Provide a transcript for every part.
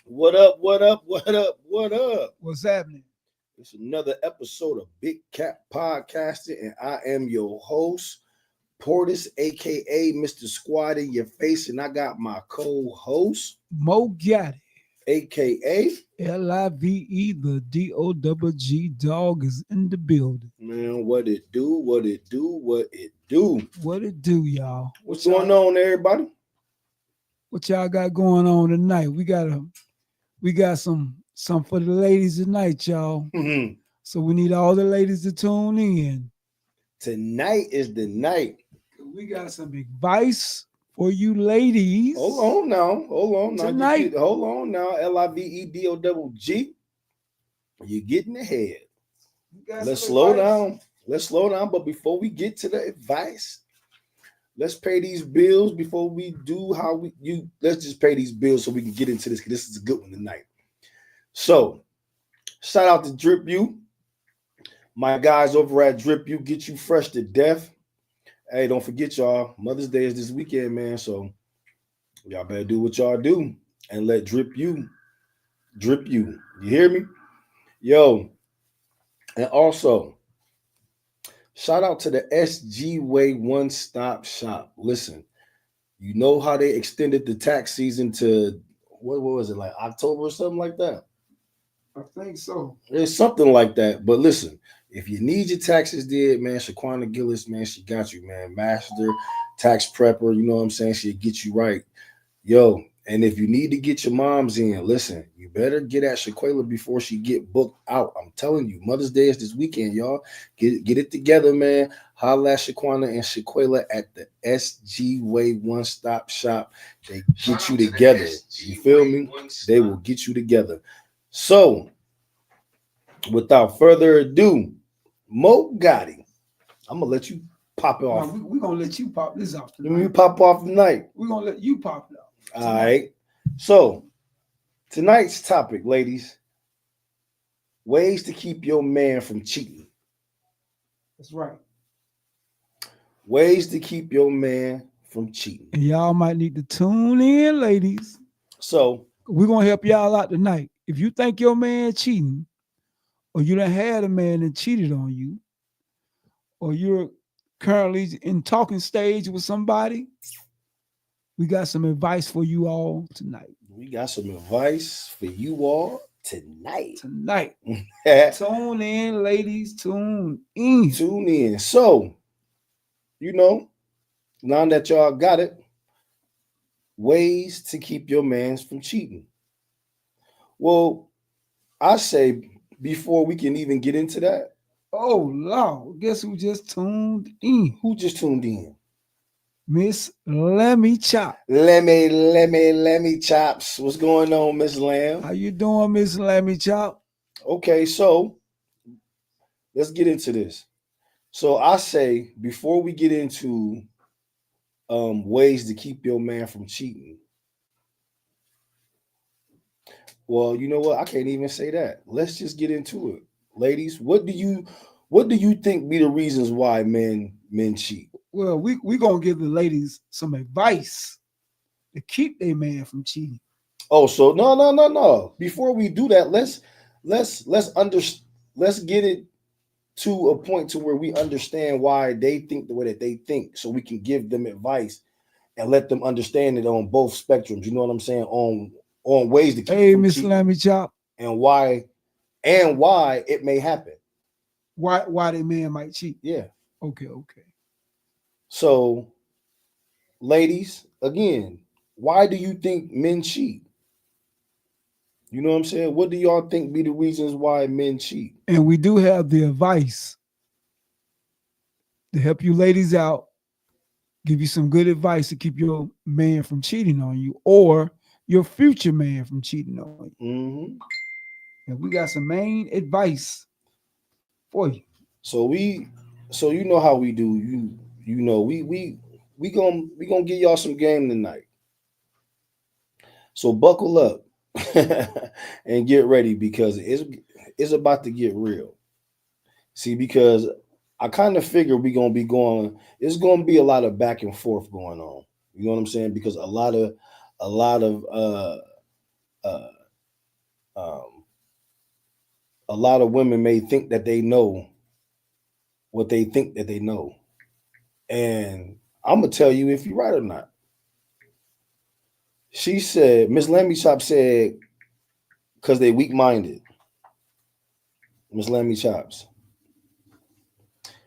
What up? What up? What up? What up? What's happening? It's another episode of Big Cat Podcasting, and I am your host, Portis, aka Mr. Squad in Your Face, and I got my co-host, Mo Gatti, aka Live, the DOWG dog is in the building. man. What it do? What it do? What it do? What it do, y'all? What's going on, everybody? What y'all got going on tonight? We got some for the ladies tonight, y'all. So we need all the ladies to tune in. Tonight is the night. We got some advice for you ladies. Hold on now. Tonight. Hold on now. LIVEDOWG. You're getting ahead. Let's slow down. Let's slow down. But before we get to the advice, let's pay these bills before we do let's just pay these bills so we can get into this, because this is a good one tonight. So shout out to Drip You. My guys over at Drip You get you fresh to death. Hey, don't forget, y'all, Mother's Day is this weekend, man. So y'all better do what y'all do and let Drip You drip you. You hear me? Yo. And also, shout out to the SG Way One Stop Shop. Listen, you know how they extended the tax season to what was it, like October or something like that? I think so. It's something like that. But listen, if you need your taxes did, man, Shaquana Gillis, man, she got you, man. Master tax prepper, you know what I'm saying? She'll get you right. Yo, and if you need to get your moms in, listen, you better get at Shaquela before she get booked out. I'm telling you, Mother's Day is this weekend, y'all. Get it together, man. Holla at Shaquana and Shaquela at the SG Way One Stop Shop. They get you together. You feel me? They will get you together. So, without further ado, Mo Gotti, I'm gonna let you pop it off. We're gonna let you pop this off tonight. Let me pop off tonight. We're gonna let you pop it off. All right. So, tonight's topic, ladies, ways to keep your man from cheating. That's right. Ways to keep your man from cheating. And y'all might need to tune in, ladies. So, we're gonna help y'all out tonight. If you think your man cheating, or you done had a man that cheated on you, or you're currently in talking stage with somebody, we got some advice for you all tonight. We got some advice for you all tonight. Tune in, ladies. Tune in. Tune in. So, you know, now that y'all got it, ways to keep your man from cheating. Well, I say before we can even get into that. Oh, Lord. Guess who just tuned in? Who just tuned in? Miss Lemmy Chop. Lemmy Chops. What's going on, Miss Lamb? How you doing, Miss Lemmy Chop? Okay, so let's get into this. So I say before we get into ways to keep your man from cheating. Well, you know what? I can't even say that. Let's just get into it. Ladies, what do you think be the reasons why men cheat? Well, we gonna give the ladies some advice to keep their man from cheating. Oh, so no. Before we do that, let's get it to a point to where we understand why they think the way that they think, so we can give them advice and let them understand it on both spectrums. You know what I'm saying? On ways to keep. Hey, Miss Lammy Chop. And why it may happen. Why the man might cheat. Yeah. Okay. So, ladies, again, why do you think men cheat? You know what I'm saying? What do y'all think be the reasons why men cheat? And we do have the advice to help you ladies out, give you some good advice to keep your man from cheating on you, or your future man from cheating on you. Mm-hmm. And we got some main advice for you. So you know how we do. You know we gonna give y'all some game tonight. So buckle up and get ready, because it's about to get real. See, because I kind of figure it's gonna be a lot of back and forth going on. You know what I'm saying? Because a lot of Um, a lot of women may think that they know what they think that they know. And I'm gonna tell you if you're right or not. She said, Miss Lammy Chop said, because they weak minded. Miss Lammy Chops.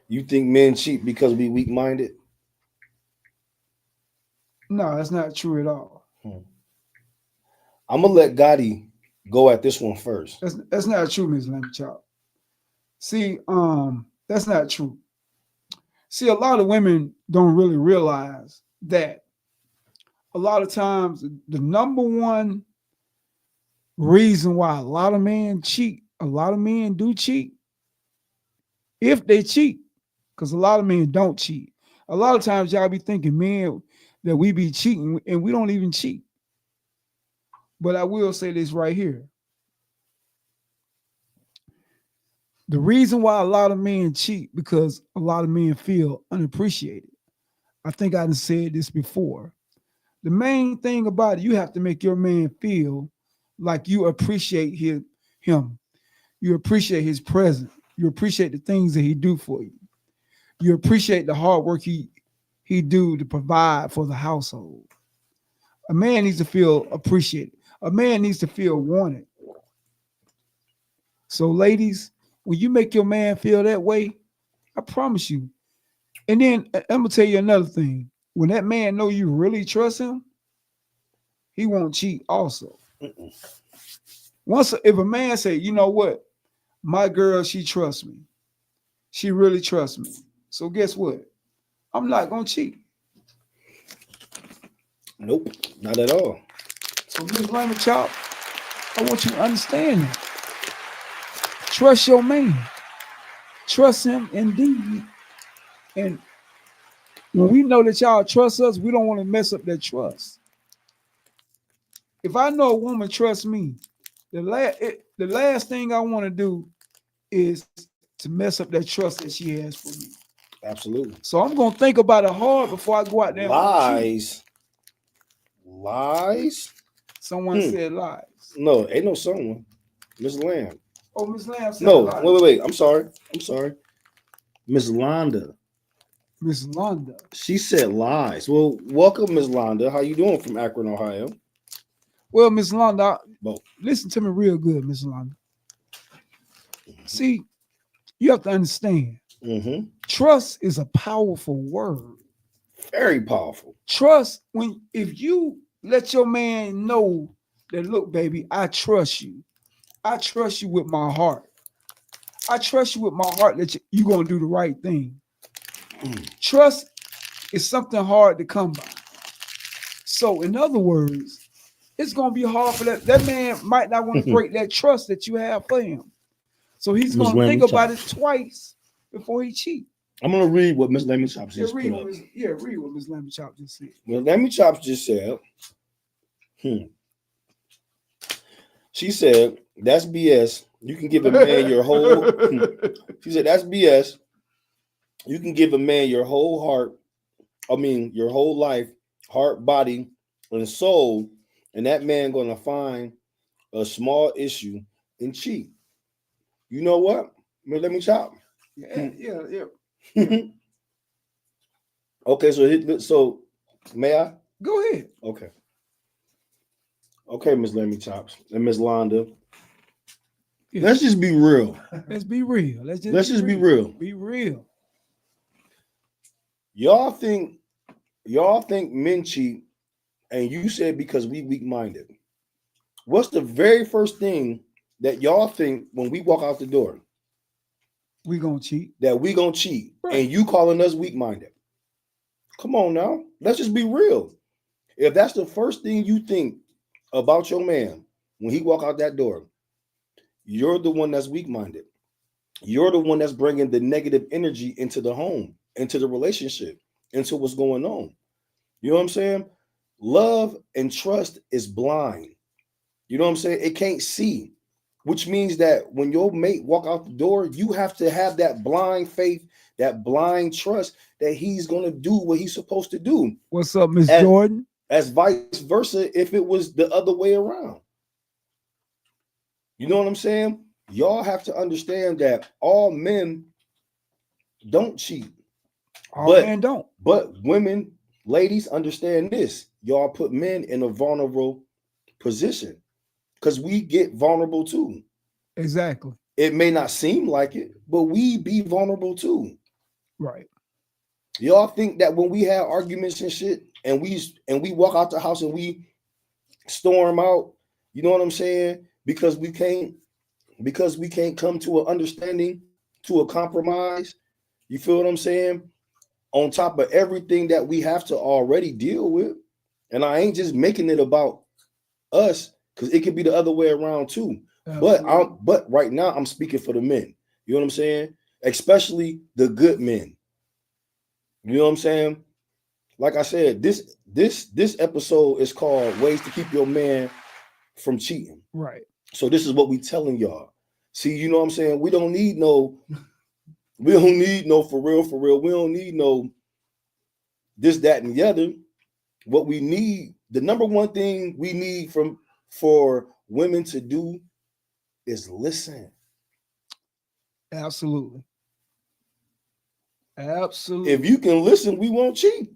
You think men cheat because we weak minded? No, that's not true at all. I'm gonna let Gotti go at this one first. That's not true, Miss Lamb Chop. See, that's not true. See, a lot of women don't really realize that a lot of times the number one reason why a lot of men cheat, a lot of men do cheat, if they cheat, because a lot of men don't cheat. A lot of times y'all be thinking, man, that we be cheating and we don't even cheat. But I will say this right here. The reason why a lot of men cheat because a lot of men feel unappreciated. I think I done said this before. The main thing about it, you have to make your man feel like you appreciate him. You appreciate his presence. You appreciate the things that he do for you. You appreciate the hard work he do to provide for the household. A man needs to feel appreciated. A man needs to feel wanted. So, ladies, when you make your man feel that way, I promise you. And then I'm gonna tell you another thing. When that man know you really trust him, he won't cheat also. Mm-mm. Once if a man say, you know what, my girl, she trusts me. She really trusts me. So guess what? I'm not gonna cheat. Nope, not at all. So Miss Raymond Chop, I want you to understand that. Trust your man. Trust him indeed. And when we know that y'all trust us, we don't want to mess up that trust. If I know a woman trusts me, the last thing I want to do is to mess up that trust that she has for me. Absolutely. So I'm gonna think about it hard before I go out there and Lies. Lies? Someone said lies. No, ain't no someone. Miss Lamb. Oh, Miss Lamb said No, lies. wait. I'm sorry. Miss Londa. Miss Londa. She said lies. Well, welcome, Miss Londa. How you doing from Akron, Ohio? Well, Miss Londa, Well, listen to me real good, Miss Londa. See, you have to understand. Trust is a powerful word. Very powerful. Trust if you let your man know that, look, baby, I trust you. I trust you with my heart. I trust you with my heart that you're going to do the right thing. Trust is something hard to come by. So, in other words, it's going to be hard for that man might not want to break that trust that you have for him. So he's going to think about it twice before he cheat. I'm going to read what Miss Lemmy Chops just read put up. Read what Miss Lemmy Chops just said. Miss Lemmy Chops just said, she said, that's BS. You can give a man your whole, she said, that's BS. You can give a man your whole heart, your whole life, heart, body, and soul, and that man going to find a small issue and cheat. You know what? Let me chop. Yeah. Okay, so may I? Go ahead. Okay, Miss Lemmy Chops and Miss Londa. Yeah. Let's just be real. Let's be real. Let's just be real. Be real. Y'all think men cheat, and you said because we weak-minded. What's the very first thing that y'all think when we walk out the door? We gonna cheat. That we gonna cheat, right. And you calling us weak-minded. Come on now. Let's just be real. If that's the first thing you think about your man when he walk out that door, you're the one that's weak-minded. You're the one that's bringing the negative energy into the home, into the relationship, into what's going on. You know what I'm saying? Love and trust is blind. You know what I'm saying? It can't see, which means that when your mate walk out the door, you have to have that blind faith, that blind trust that he's going to do what he's supposed to do. What's up, Miss Jordan? As vice versa, if it was the other way around. You know what I'm saying? Y'all have to understand that all men don't cheat. All But men don't. women, ladies, understand this. Y'all put men in a vulnerable position because we get vulnerable too. Exactly. It may not seem like it, but we be vulnerable too. Right. Y'all think that when we have arguments and shit, and we walk out the house and we storm out, you know what I'm saying? Because we can't come to an understanding, to a compromise. You feel what I'm saying? On top of everything that we have to already deal with. And I ain't just making it about us, because it could be the other way around too. Absolutely. But right now I'm speaking for the men. You know what I'm saying? Especially the good men. You know what I'm saying? Like I said, this episode is called Ways to Keep Your Man from Cheating. Right. So this is what we telling y'all. See, you know what I'm saying? We don't need no for real. We don't need no this, that, and the other. What we need, the number one thing we need for women to do is listen. Absolutely. Absolutely. If you can listen, we won't cheat.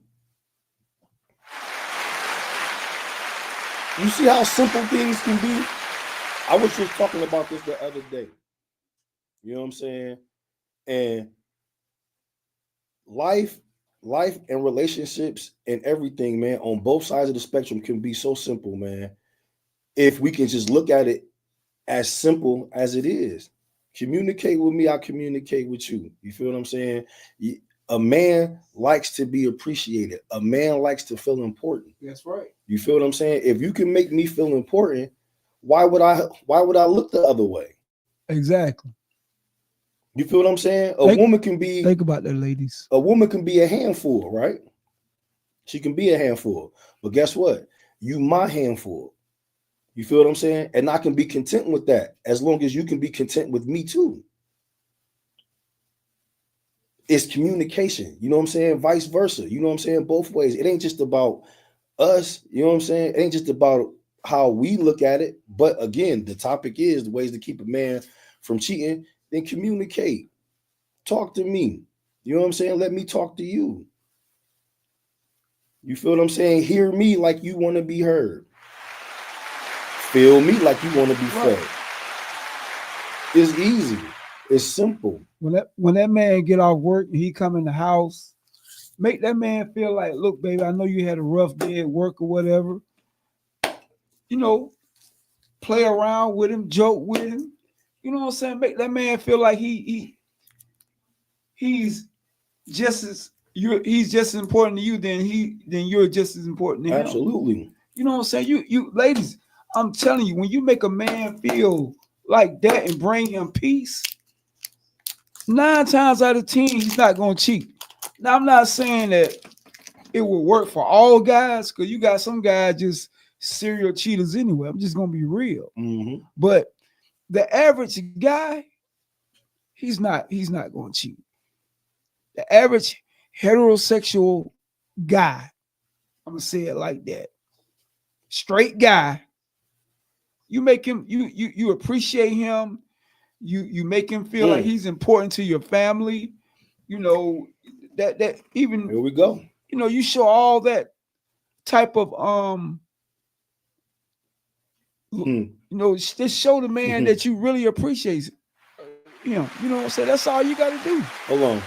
You see how simple things can be? I was just talking about this the other day. You know what I'm saying? And life and relationships and everything, man, on both sides of the spectrum can be so simple, man. If we can just look at it as simple as it is. Communicate with me, I communicate with you. You feel what I'm saying? A man likes to be appreciated. A man likes to feel important. That's right. You feel what I'm saying? If you can make me feel important, why would I look the other way? Exactly. You feel what I'm saying? Think about that, ladies. A woman can be a handful, right? She can be a handful. But guess what? You my handful. You feel what I'm saying? And I can be content with that as long as you can be content with me too. It's communication. You know what I'm saying? Vice versa. You know what I'm saying? Both ways. It ain't just about us. You know what I'm saying? It ain't just about how we look at it. But again, the topic is the ways to keep a man from cheating. Then communicate. Talk to me. You know what I'm saying? Let me talk to you. You feel what I'm saying? Hear me like you want to be heard. Feel me like you want to be felt. It's easy. It's simple. When that man get off work and he come in the house, make that man feel like, look, baby, I know you had a rough day at work or whatever. You know, play around with him, joke with him. You know what I'm saying? Make that man feel like he's just as he's just as important to you than you're just as important to him. Absolutely. You know what I'm saying? You ladies, I'm telling you, when you make a man feel like that and bring him peace, 9 times out of 10, he's not gonna cheat. Now, I'm not saying that it will work for all guys, because you got some guys just serial cheaters anyway. I'm just gonna be real. Mm-hmm. But the average guy, he's not gonna cheat. The average heterosexual guy, I'm gonna say it like that. Straight guy, you make him, you appreciate him, you make him feel like he's important to your family. You know, that even here we go. You know, you show all that type of you know, just show the man that you really appreciate him. You know what I'm saying? That's all you gotta do. Hold on.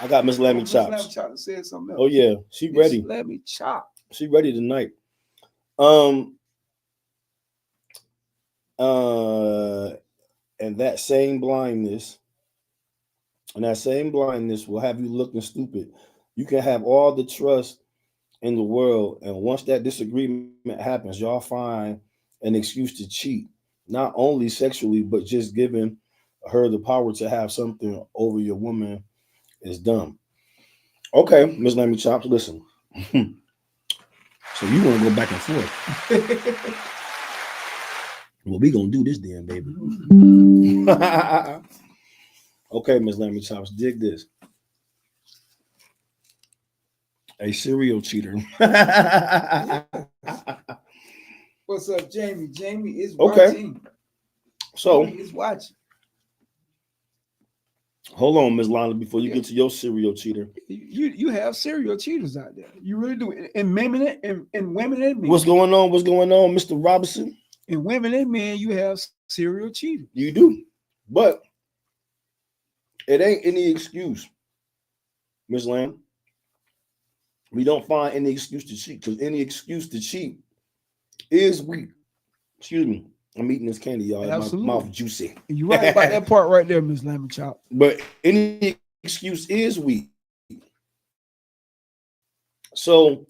I got Miss Lammy Chops. Miss Lammy Chops said something else. Oh yeah, she ready. Miss Lammy Chop. She ready tonight. And that same blindness will have you looking stupid. You can have all the trust in the world, and once that disagreement happens, y'all find an excuse to cheat, not only sexually, but just giving her the power to have something over your woman is dumb. Okay, Miss Lammy Chops, listen. So you want to go back and forth? Well, we gonna do this then, baby. Okay, Miss Lammy Chops, dig this. A serial cheater. What's up, Jamie? Jamie is okay. watching. So He's watching. hold on, Ms. Lana, before you Yeah. get to your serial cheater. You have serial cheaters out there. You really do. And women and women and men. What's going on? What's going on, Mr. Robinson? And women and men, you have serial cheaters. You do. But it ain't any excuse, Ms. Lamb. We don't find any excuse to cheat because any excuse to cheat is weak. Excuse me. I'm eating this candy, y'all. Absolutely. My mouth juicy. And you're right about that part right there, Miss Lemon Chop. But any excuse is weak. So,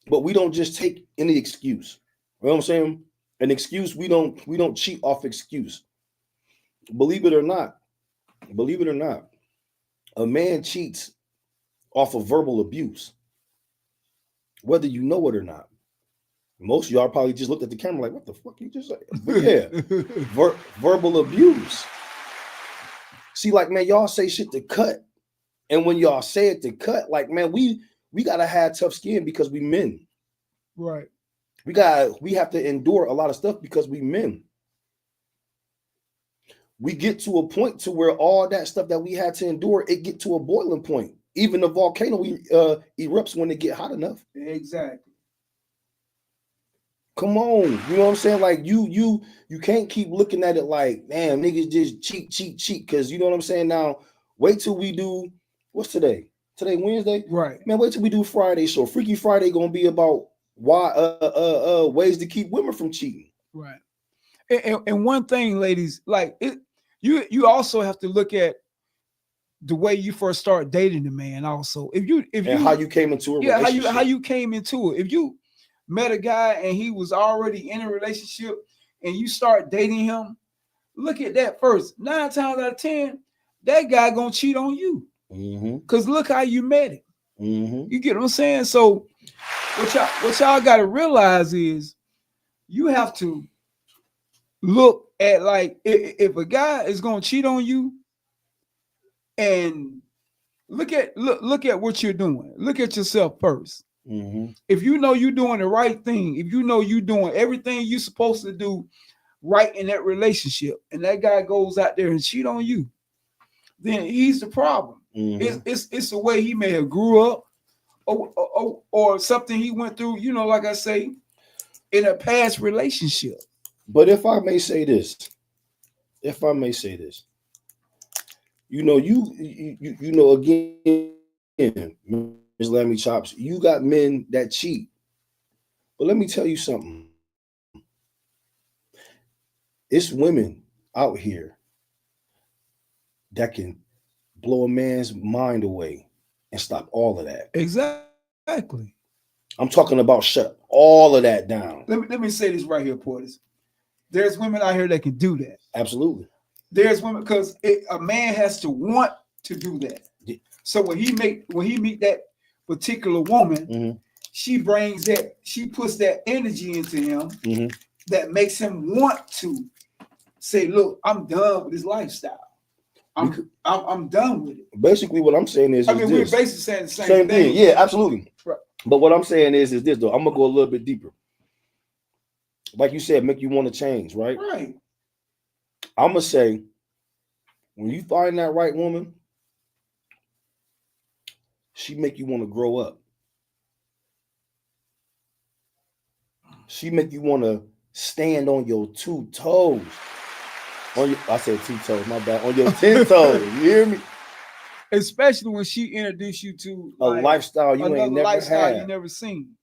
but we don't just take any excuse. You know what I'm saying? An excuse, we don't cheat off excuse. Believe it or not, a man cheats off of verbal abuse, whether you know it or not. Most of y'all probably just looked at the camera like, what the fuck you just said? But yeah, verbal abuse. See, like, man, y'all say shit to cut. And when y'all say it to cut, like, man, we gotta have tough skin because we men. Right. We have to endure a lot of stuff because we men. We get to a point to where all that stuff that we had to endure, it get to a boiling point. Even the volcano erupts when it get hot enough. Exactly. Come on, you know what I'm saying? Like you can't keep looking at it like, damn, niggas just cheat. Because you know what I'm saying. Now, wait till we do. What's today? Today Wednesday. Right. Man, wait till we do Friday show. Freaky Friday gonna be about why ways to keep women from cheating. Right. And one thing, ladies, like it, you also have to look at the way you first start dating the man. Also, if you how you came into a relationship. how you came into it. If you met a guy and he was already in a relationship and you start dating him, look at that first. 9 times out of 10, that guy gonna cheat on you. Because look how you met him. You get what I'm saying? So what y'all got to realize is you have to look at, like, if a guy is gonna cheat on you, and look at what you're doing. Look at yourself first. If you know you're doing the right thing, if you know you're doing everything you're supposed to do right in that relationship, and that guy goes out there and cheat on you, then he's the problem. It's the way he may have grew up, or something he went through, you know, like I say, in a past relationship. But if I may say this, you know, you know, again, Ms. Lammy Chops, you got men that cheat. But let me tell you something. It's women out here that can blow a man's mind away and stop all of that. Exactly. I'm talking about shut all of that down. Let me say this right here, Portis. There's women out here that can do that. Absolutely. There's women, because a man has to want to do that. Yeah. So when he meet that particular woman, she puts that energy into him that makes him want to say, look, I'm done with this lifestyle. I'm done with it. Basically, what I'm saying is we're basically saying the same thing. Yeah, absolutely. Right. But what I'm saying is this, though. I'm gonna go a little bit deeper. Like you said, make you want to change, right? Right. I'm gonna say, when you find that right woman, she make you want to grow up. She make you want to stand on your 2 toes. I said 2 toes, my bad. On your 10 toes. You hear me? Especially when she introduced you to a lifestyle you ain't never had. You never seen.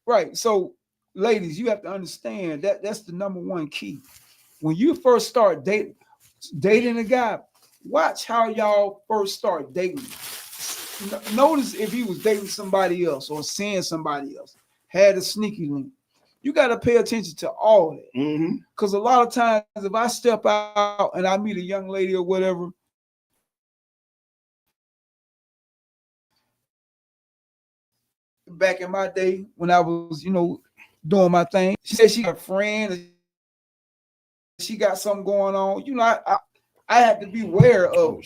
Right. So, ladies, you have to understand that that's the number one key. When you first start dating a guy, watch how y'all first start dating. Notice if he was dating somebody else or seeing somebody else, had a sneaky link. You got to pay attention to all that. Because a lot of times, if I step out and I meet a young lady or whatever, back in my day when I was, doing my thing, she said she got a friend, she got something going on. I had to be aware of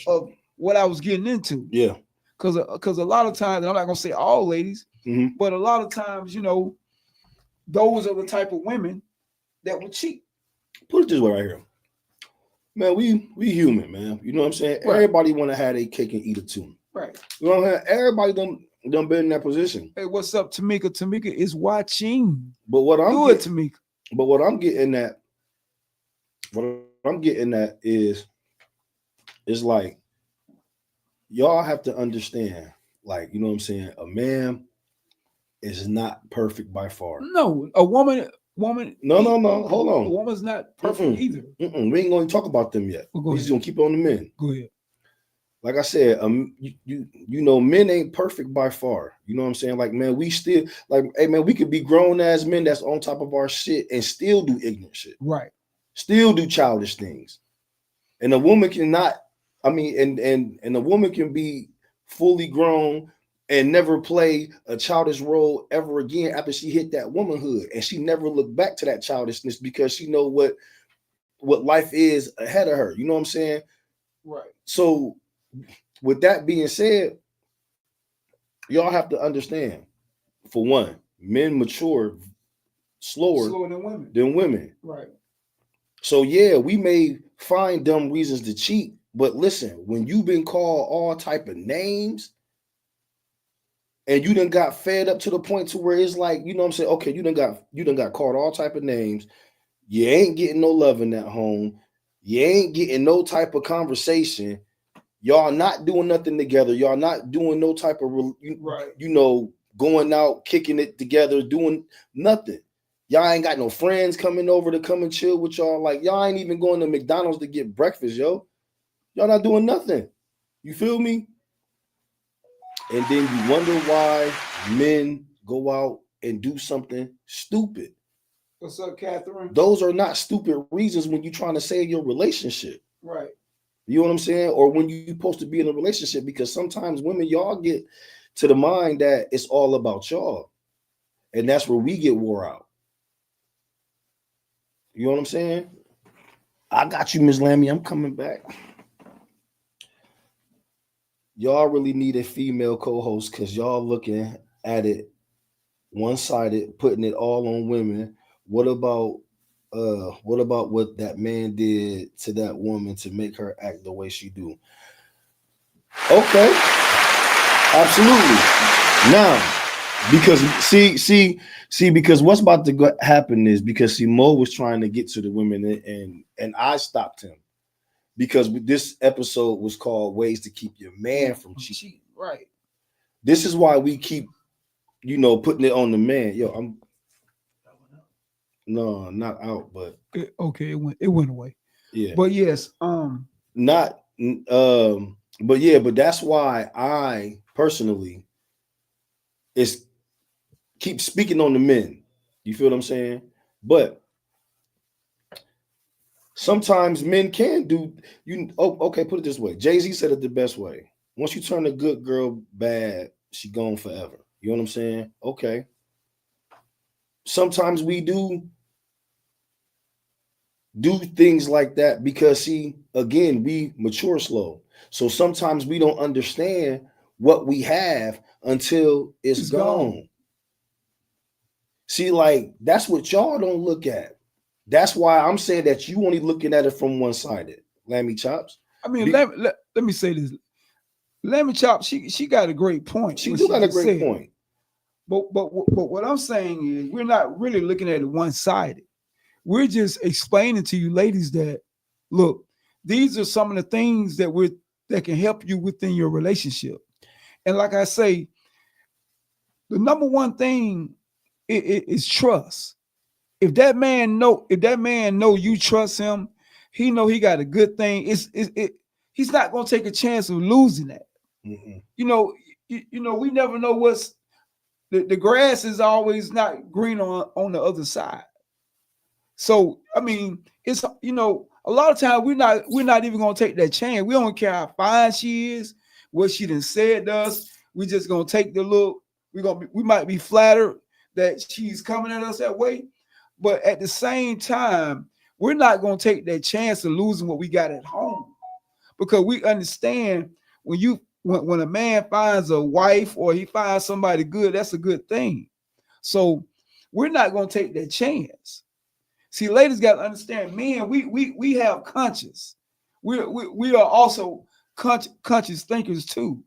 what I was getting into. Yeah. Because a lot of times, and I'm not gonna say all ladies, but a lot of times, those are the type of women that would cheat. Put it this way right here. Man, we human, man. You know what I'm saying? Right. Everybody want to have a cake and eat it too. Right. You know what I'm saying? Everybody done been in that position. Hey, what's up, Tamika? Tamika is watching. But what I'm Do it, getting, Tamika. but what I'm getting at is like y'all have to understand, like, you know what I'm saying? A man is not perfect by far. No, a woman. No. Hold A on. woman's not perfect either. We ain't going to talk about them yet. Well, go We ahead. just gonna keep it on the men. Go ahead. Like I said, you know, men ain't perfect by far. You know what I'm saying? Like, man, we still like, hey man, we could be grown as men that's on top of our shit and still do ignorant shit, Right. still do childish things. And a woman cannot, I mean, and a woman can be fully grown and never play a childish role ever again after she hit that womanhood, and she never looked back to that childishness because she know what life is ahead of her. You know what I'm saying? Right. So with that being said, y'all have to understand, for one, men mature slower Slower than women. than women. Right. So yeah, we may find dumb reasons to cheat, but listen, when you've been called all type of names and you done got fed up to the point to where it's like, you know what I'm saying? Okay, you done got called all type of names. You ain't getting no love in that home. You ain't getting no type of conversation. Y'all not doing nothing together. Y'all not doing no type of Right. you know, going out, kicking it together, doing nothing. Y'all ain't got no friends coming over to come and chill with y'all. Like, y'all ain't even going to McDonald's to get breakfast, yo. Y'all not doing nothing. You feel me? And then you wonder why men go out and do something stupid. What's up, Catherine? Those are not stupid reasons when you're trying to save your relationship. Right. You know what I'm saying? Or when you're supposed to be in a relationship, because sometimes women, y'all get to the mind that it's all about y'all. And that's where we get wore out. You know what I'm saying? I got you, Ms. Lammy. I'm coming back. Y'all really need a female co-host because y'all looking at it one-sided, putting it all on women. What about what that man did to that woman to make her act the way she do? Okay, absolutely. Now, because because what's about to happen is because Mo was trying to get to the women and I stopped him because this episode was called "Ways to Keep Your Man from Cheating." Right. This is why we keep, you know, putting it on the man. Yo, I'm no, not out, but Okay, it went away. yeah, But yes, not but yeah, but that's why I personally is keep speaking on the men. You feel what I'm saying? But sometimes men can do you. Oh, okay, put it this way. Jay-Z said it the best way. Once you turn a good girl bad, she gone forever. You know what I'm saying? Okay. Sometimes we do things like that because see, again, we mature slow. So sometimes we don't understand what we have until it's gone. See, like that's what y'all don't look at. That's why I'm saying that you only looking at it from one sided. Lammy chops. I mean, let me say this. Lemon Chop, she got a great point. She do got a great point. But what I'm saying is we're not really looking at it one sided. We're just explaining to you ladies that look, these are some of the things that can help you within your relationship. And like I say, the number one thing is trust. If that man know you trust him, he know he got a good thing. He's not gonna take a chance of losing that. Mm-hmm. You know, we never know what's the grass is always not green on the other side. So I mean, it's a lot of times we're not even gonna take that chance. We don't care how fine she is, what she done said to us. We just gonna take the look. We might be flattered that she's coming at us that way, but at the same time, we're not gonna take that chance of losing what we got at home because we understand when a man finds a wife or he finds somebody good, that's a good thing. So we're not gonna take that chance. See, ladies got to understand, men, we have conscience. we are also conscious thinkers too.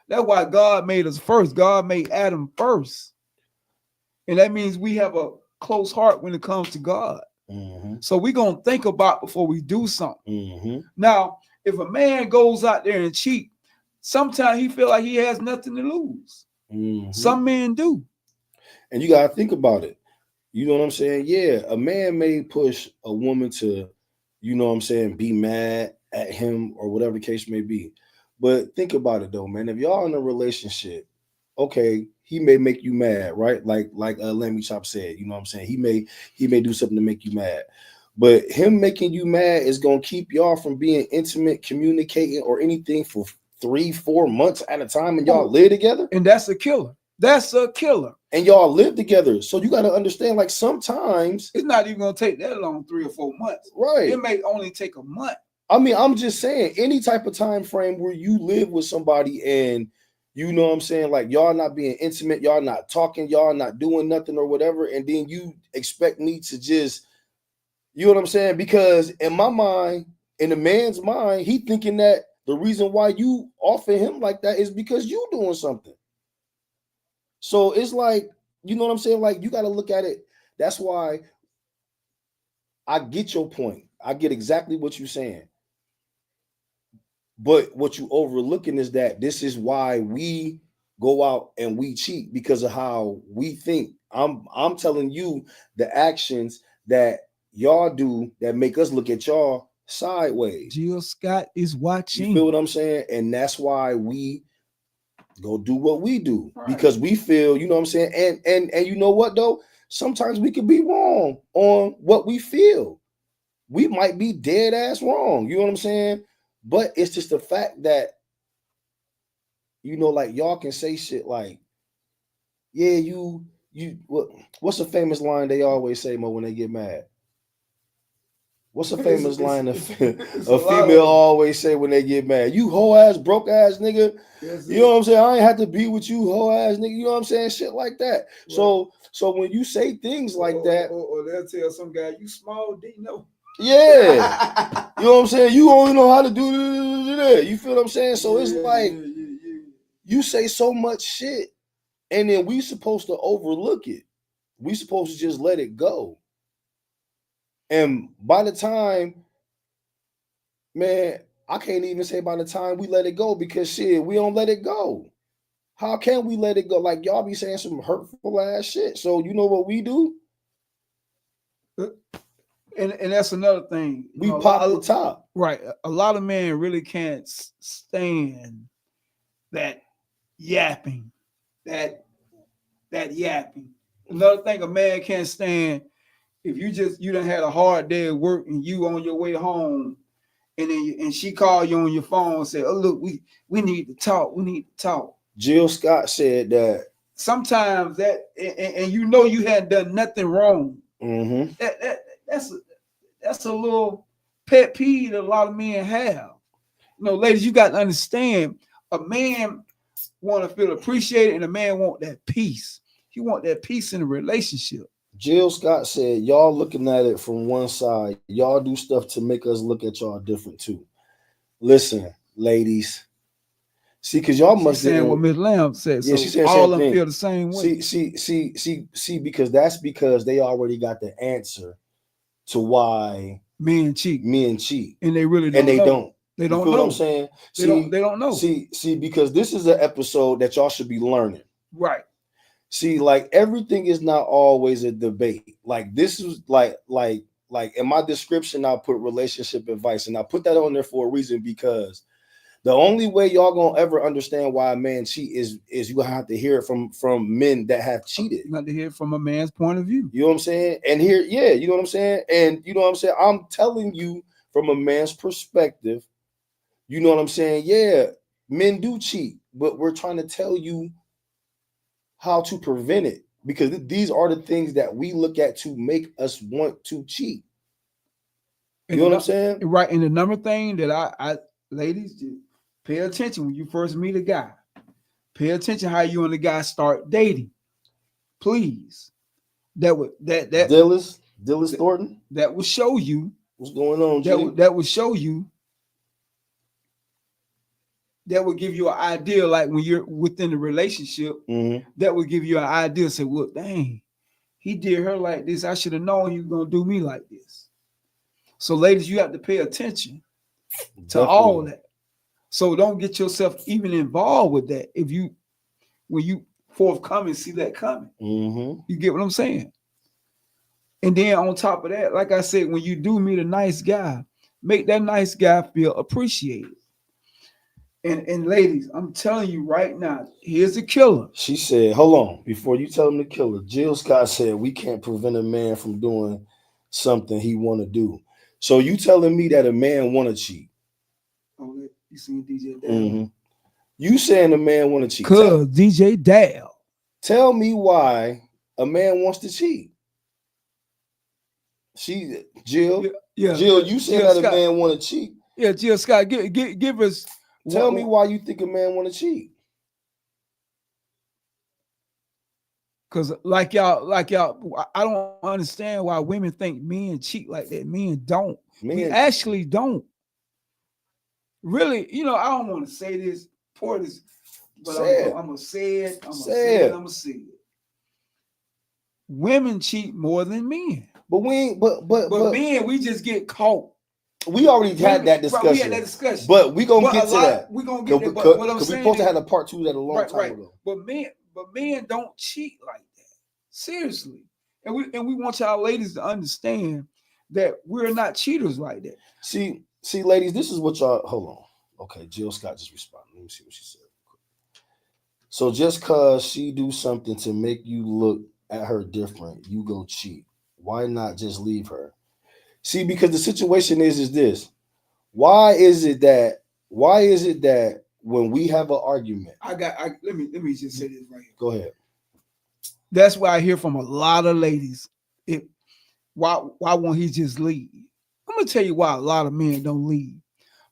That's why God made us first. God made Adam first, and that means we have a close heart when it comes to God. Mm-hmm. So we're gonna think about before we do something. Mm-hmm. Now, if a man goes out there and cheat, sometimes he feel like he has nothing to lose. Mm-hmm. Some men do. And you gotta think about it. You know what I'm saying? Yeah, a man may push a woman to, you know what I'm saying, be mad at him or whatever the case may be. But think about it though, man. If y'all in a relationship, okay, he may make you mad, right? Like Lemmy Chop said, you know what I'm saying? He may do something to make you mad. But him making you mad is gonna keep y'all from being intimate, communicating, or anything for 3-4 months at a time, and y'all live together. And that's a killer. That's a killer. And y'all live together. So you got to understand, like, sometimes it's not even going to take that long, 3 or 4 months. Right. It may only take a month. I mean, I'm just saying, any type of time frame where you live with somebody and, you know what I'm saying, like, y'all not being intimate, y'all not talking, y'all not doing nothing or whatever, and then you expect me to just, you know what I'm saying? Because in my mind, in the man's mind, he thinking that the reason why you offer him like that is because you doing something. So it's like, you know what I'm saying? Like, you got to look at it. That's why I get your point. I get exactly what you're saying. But what you overlooking is that this is why we go out and we cheat, because of how we think. I'm telling you the actions that y'all do that make us look at y'all sideways. Jill Scott is watching. You feel what I'm saying? And that's why we go do what we do, right? Because we feel, you know what I'm saying? And you know what though? Sometimes we could be wrong on what we feel. We might be dead ass wrong. You know what I'm saying? But it's just the fact that, you know, like, y'all can say shit like, yeah, you what's a famous line they always say, Mo, when they get mad? What's a famous line a female always say when they get mad? You hoe ass, broke ass nigga. You know what I'm saying? I ain't have to be with you, hoe ass nigga. You know what I'm saying? Shit like that. Right. So when you say things like that, or they'll tell some guy, you small D, no. Yeah. You know what I'm saying? You only know how to do that. You feel what I'm saying? So it's like, you say so much shit, and then we supposed to overlook it. We supposed to just let it go. And by the time, man, I can't even say by the time we let it go, because shit, we don't let it go. How can we let it go? Like, y'all be saying some hurtful ass shit. So you know what we do? And that's another thing. We pop the top. Right. A lot of men really can't stand that yapping. That yapping. Another thing a man can't stand, if you done had a hard day at work and you on your way home, and then she called you on your phone and said, "Oh, look, we need to talk. We need to talk." Jill Scott said that sometimes that, and you know you hadn't done nothing wrong. Mm-hmm. That's a little pet peeve that a lot of men have. You know, ladies, you got to understand, a man want to feel appreciated, and a man want that peace. He want that peace in a relationship. Jill Scott said, y'all looking at it from one side. Y'all do stuff to make us look at y'all different too. Listen, ladies. See, because y'all must saying what Ms. Lamb said. Yeah, so she said all of them feel the same way. See, because they already got the answer to why men cheat. And they really don't. They don't know. What I'm saying? They don't know. See, because this is an episode that y'all should be learning. Right. See, like, everything is not always a debate. Like, this is like in my description, I'll put relationship advice, and I put that on there for a reason, because the only way y'all gonna ever understand why a man cheat is you gonna have to hear it from men that have cheated. You have to hear it from a man's point of view. You know what I'm saying? And here, yeah, you know what I'm saying? And you know what I'm saying? I'm telling you from a man's perspective, you know what I'm saying? Yeah, men do cheat, but we're trying to tell you how to prevent it, because these are the things that we look at to make us want to cheat. You know what I'm saying? Right. And the number thing that I ladies, pay attention when you first meet a guy. Pay attention how you and the guy start dating. Please. Dillis Thornton. That will show you what's going on, that will show you that would give you an idea, like when you're within the relationship, that would give you an idea. Say, well, dang, he did her like this. I should have known he was gonna do me like this. So, ladies, you have to pay attention to all that. So don't get yourself even involved with that. If you, when you forthcoming, see that coming. You get what I'm saying? And then on top of that, like I said, when you do meet a nice guy, make that nice guy feel appreciated. And ladies, I'm telling you right now, here's a killer. She said, hold on, before you tell him to kill her, Jill Scott said we can't prevent a man from doing something he want to do. So you telling me that a man want to cheat? Oh, you seen DJ Dale? You saying a man want to cheat? Cause DJ Dale. Tell me why a man wants to cheat. Jill, Jill, you saying that Scott, a man want to cheat? Yeah, Jill Scott, give us. Tell me why you think a man want to cheat. Cause like y'all, I don't understand why women think men cheat like that. Men don't. We actually don't. Really, I don't want to say this, pour this, but I'm gonna say it. I'm gonna say it. Women cheat more than men. But men, we just get caught. We already had that discussion. Right, we had that discussion. But we gonna get to that. We gonna get there. But what I'm saying, we supposed to have a part 2 that a long time ago. But men don't cheat like that. Seriously. And we want y'all ladies to understand that we're not cheaters like that. See, ladies, this is what y'all. Hold on. Okay, Jill Scott just responded. Let me see what she said. So just cause she do something to make you look at her different, you go cheat. Why not just leave her? See, because the situation is this. Why is it that when we have an argument? Let me just say this right here. Go ahead. That's why I hear from a lot of ladies. Why won't he just leave? I'm gonna tell you why a lot of men don't leave.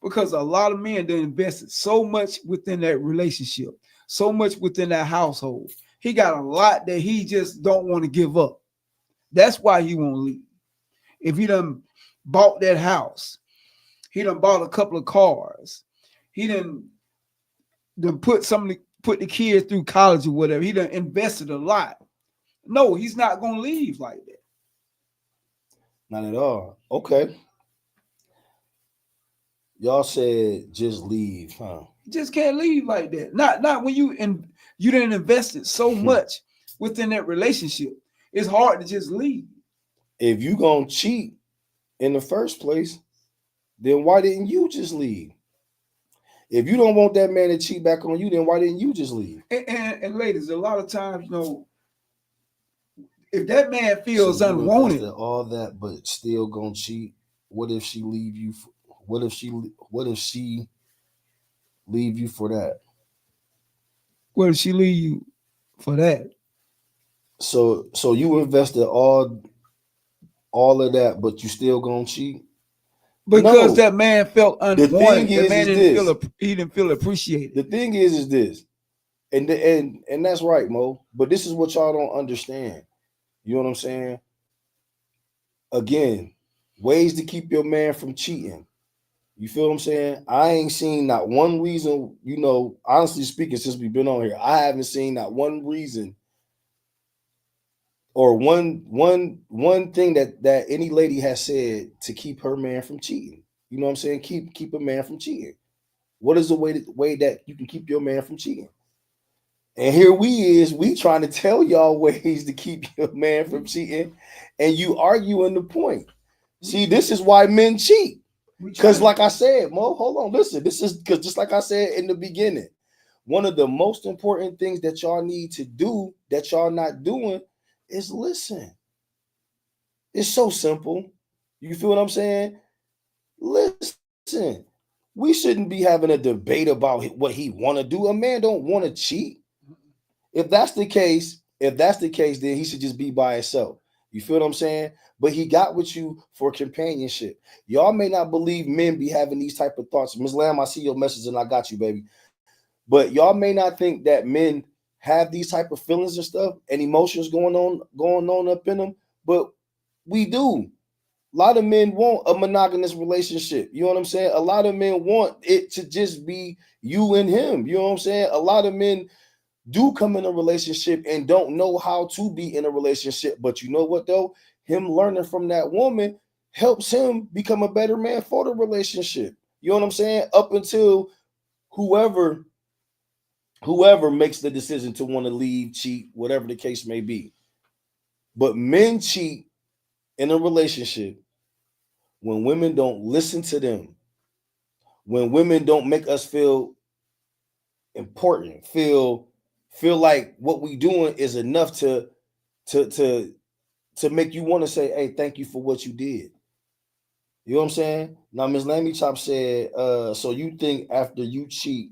Because a lot of men done invested so much within that relationship, so much within that household. He got a lot that he just don't want to give up. That's why he won't leave. If he done bought that house, he done bought a couple of cars, he done put the kids through college or whatever. He done invested a lot. No, he's not gonna leave like that. Not at all. Okay. Y'all said just leave, huh? You just can't leave like that. Not when you didn't invest it so much within that relationship. It's hard to just leave. If you gonna cheat in the first place, then why didn't you just leave? If you don't want that man to cheat back on you, then why didn't you just leave? And ladies, a lot of times, if that man feels unwanted, all that, but still gonna cheat. What if she leave you? What if she leave you for that? What if she leave you for that? So you invested all of that, but you still gonna cheat? Because that man felt unwanted. He didn't feel appreciated. The thing is this, and that's right, Mo. But this is what y'all don't understand. You know what I'm saying? Again, ways to keep your man from cheating. You feel what I'm saying? I ain't seen not one reason, honestly speaking, since we've been on here, I haven't seen not one reason or one thing that any lady has said to keep her man from cheating. You know what I'm saying? Keep a man from cheating. What is the way that you can keep your man from cheating? And here we trying to tell y'all ways to keep your man from cheating, and you arguing the point. See, this is why men cheat. Because like I said, Mo, hold on, listen. This is because just like I said in the beginning, one of the most important things that y'all need to do that y'all not doing is listen. It's so simple. You feel what I'm saying? Listen. We shouldn't be having a debate about what he want to do. A man don't want to cheat. If that's the case, then he should just be by himself. You feel what I'm saying? But he got with you for companionship. Y'all may not believe men be having these type of thoughts. Ms. Lamb, I see your message and I got you, baby. But y'all may not think that men have these type of feelings and stuff and emotions going on up in them, but we do. lot of men want a monogamous relationship. You know what I'm saying? A lot of men want it to just be you and him. You know what I'm saying? A lot of men do come in a relationship and don't know how to be in a relationship. But you know what though? Him learning from that woman helps him become a better man for the relationship. You know what I'm saying? Up until whoever makes the decision to want to leave, cheat, whatever the case may be. But men cheat in a relationship when women don't listen to them, when women don't make us feel important, feel like what we doing is enough to to make you want to say, hey, thank you for what you did. You know what I'm saying? Now, Miss Lammy Chop said, so you think after you cheat,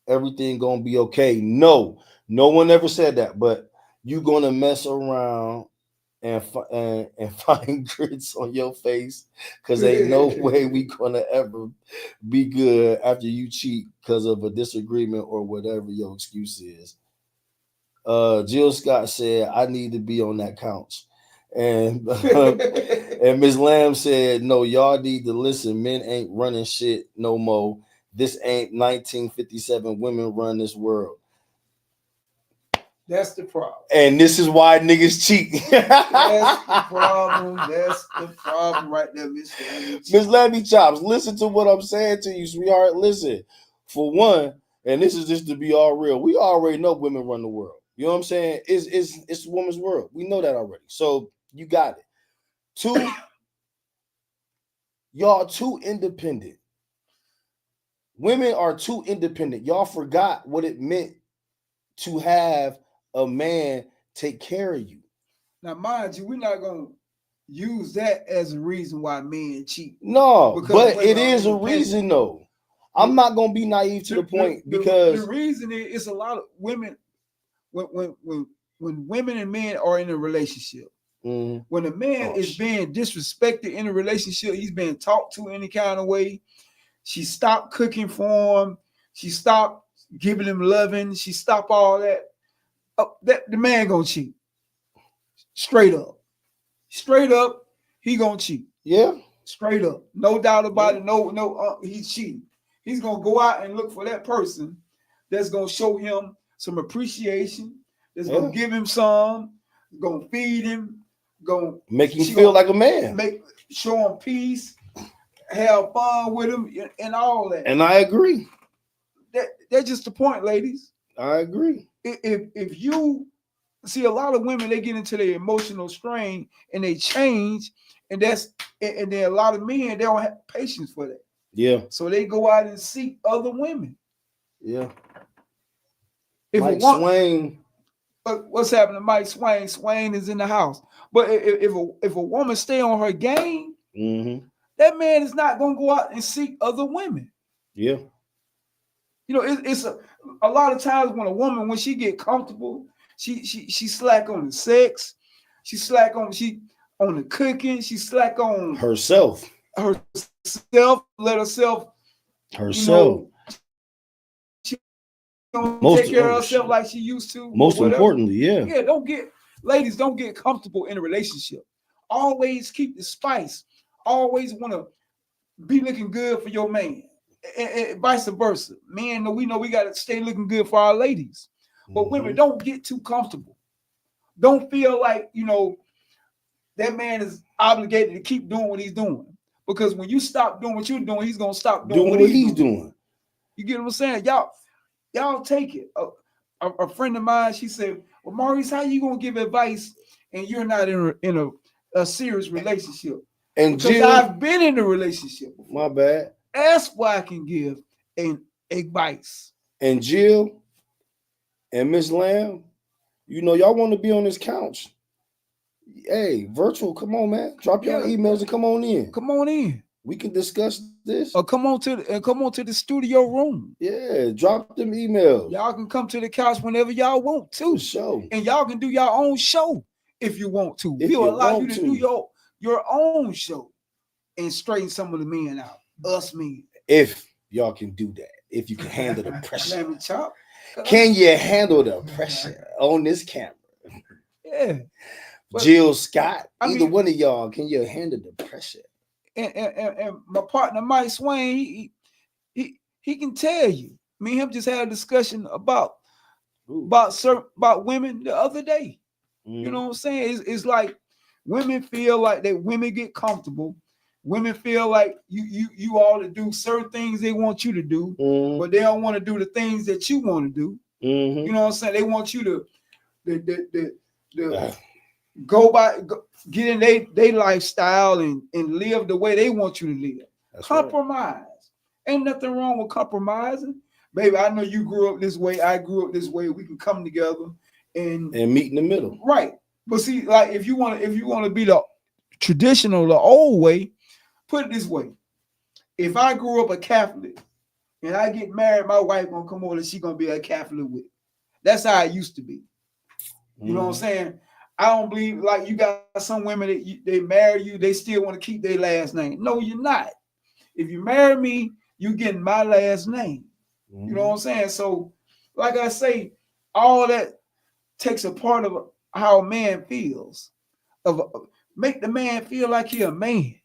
everything gonna be okay? No, no one ever said that, but you gonna mess around and find grits on your face because ain't no way we gonna ever be good after you cheat because of a disagreement or whatever your excuse is. Jill Scott said, I need to be on that couch. And and Ms. Lamb said, no, y'all need to listen. Men ain't running shit no more. This ain't 1957. Women run this world. That's the problem. And this is why niggas cheat. That's the problem. That's the problem right there, Miss Lammy. Miss Lammy Chops, listen to what I'm saying to you, sweetheart. Listen, for one, and this is just to be all real, we already know women run the world. You know what I'm saying? It's a woman's world. We know that already. So you got it. Two, y'all too independent. Women are too independent. Y'all forgot what it meant to have a man take care of you. Now, mind you, we're not gonna use that as a reason why men cheat. No, but it is a reason though. I'm not gonna be naive to the point because the reason is it's a lot of women when women and men are in a relationship. Mm-hmm. When a man is being disrespected in a relationship, he's being talked to any kind of way. She stopped cooking for him. She stopped giving him loving. She stopped all that. That the man gonna cheat. Straight up, he gonna cheat. Yeah, straight up, no doubt about it. No, he's cheating. He's gonna go out and look for that person that's gonna show him some appreciation. That's gonna give him some. Gonna feed him. Gonna make him feel like a man. Show him peace. Have fun with him and all that. And I agree. That's just the point, ladies. I agree. If you see a lot of women, they get into their emotional strain and they change, and then a lot of men, they don't have patience for that. Yeah. So they go out and seek other women. Yeah. If Mike Swain. What's happening, Mike Swain? Swain is in the house. But if a woman stay on her game, mm-hmm. that man is not gonna go out and seek other women. Yeah. You know, it's a lot of times when a woman, when she get comfortable, she slack on the sex, she slack on the cooking, she slack on herself. Let herself. You know, she don't take care of herself like she used to. Most importantly, yeah. Yeah, ladies, don't get comfortable in a relationship. Always keep the spice. Always want to be looking good for your man. And vice versa. Men, we know we got to stay looking good for our ladies. But mm-hmm. women, don't get too comfortable. Don't feel like, that man is obligated to keep doing what he's doing. Because when you stop doing what you're doing, he's going to stop doing what he's doing. You get what I'm saying? Y'all take it. A friend of mine, she said, well, Maurice, how you going to give advice and you're not in a serious relationship? And because Jill, I've been in a relationship before. My bad. That's why I can give an advice. And Jill and Miss Lamb, y'all want to be on this couch. Hey, virtual, come on, man. Drop your emails and come on in. Come on in. We can discuss this. Or come on to the studio room. Yeah, drop them emails. Y'all can come to the couch whenever y'all want to. For sure. And y'all can do your own show if you want to. We'll allow you to do your own show and straighten some of the men out. Us men. If y'all can do that. If you can handle the pressure. Lammy Chop. Can you handle the pressure on this camera? Yeah. But Jill Scott, I either mean, one of y'all, can you handle the pressure? and my partner Mike Swain, he can tell you. Me and him just had a discussion Ooh. about women the other day. You know what I'm saying? It's like women feel like that women get comfortable. Women feel like you ought to do certain things they want you to do, but they don't want to do the things that you want to do. You know what I'm saying? They want you to get in their lifestyle and live the way they want you to live. That's compromise. Right. Ain't nothing wrong with compromising. Baby, I know you grew up this way. I grew up this way. We can come together and meet in the middle. Right. But see, like if you want to be the traditional, the old way, put it this way. If I grew up a Catholic and I get married, my wife gonna come over and she gonna be a Catholic with. That's how it used to be. You know what I'm saying? I don't believe like you got some women that they marry you, they still want to keep their last name. No, you're not. If you marry me, you getting my last name. You know what I'm saying? So, like I say, all that takes a part of how a man feels. Make the man feel like he a man,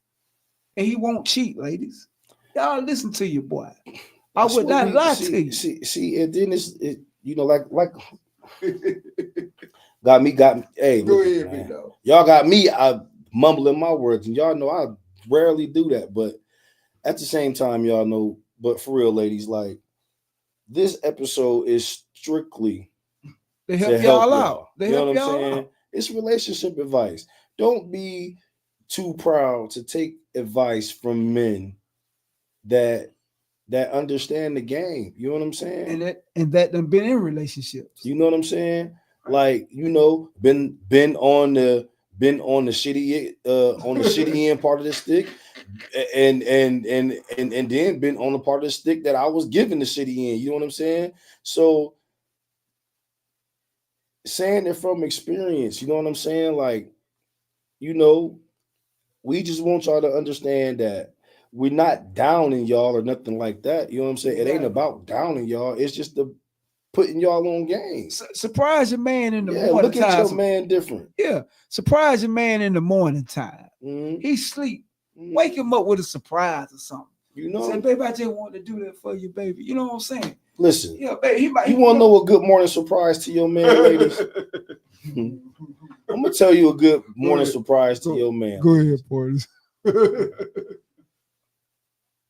and he won't cheat, ladies. Y'all listen to your boy. I would not lie to you. See, and then like got me. Hey, go ahead, man. Y'all got me. I mumbling my words, and y'all know I rarely do that. But at the same time, y'all know. But for real, ladies, like this episode is strictly to help y'all out. You know what I'm saying? It's relationship advice. Don't be too proud to take advice from men that understand the game. You know what I'm saying? And that done been in relationships. You know what I'm saying? Like, been on the shitty end part of the stick, and then been on the part of the stick that I was given the shitty end. You know what I'm saying? So saying it from experience, you know what I'm saying? Like, we just want y'all to understand that we're not downing y'all or nothing like that. You know what I'm saying? It ain't about downing y'all. It's just putting y'all on game. Surprise your man in the morning look time. At your man different. Yeah. Surprise your man in the morning time. He sleep. Wake him up with a surprise or something. Say, baby, I just want to do that for you, baby. You know what I'm saying? Listen. Yeah, baby. You want to know a good morning surprise to your man, ladies? I'm gonna tell you a good morning surprise to your man. Go ahead, boys.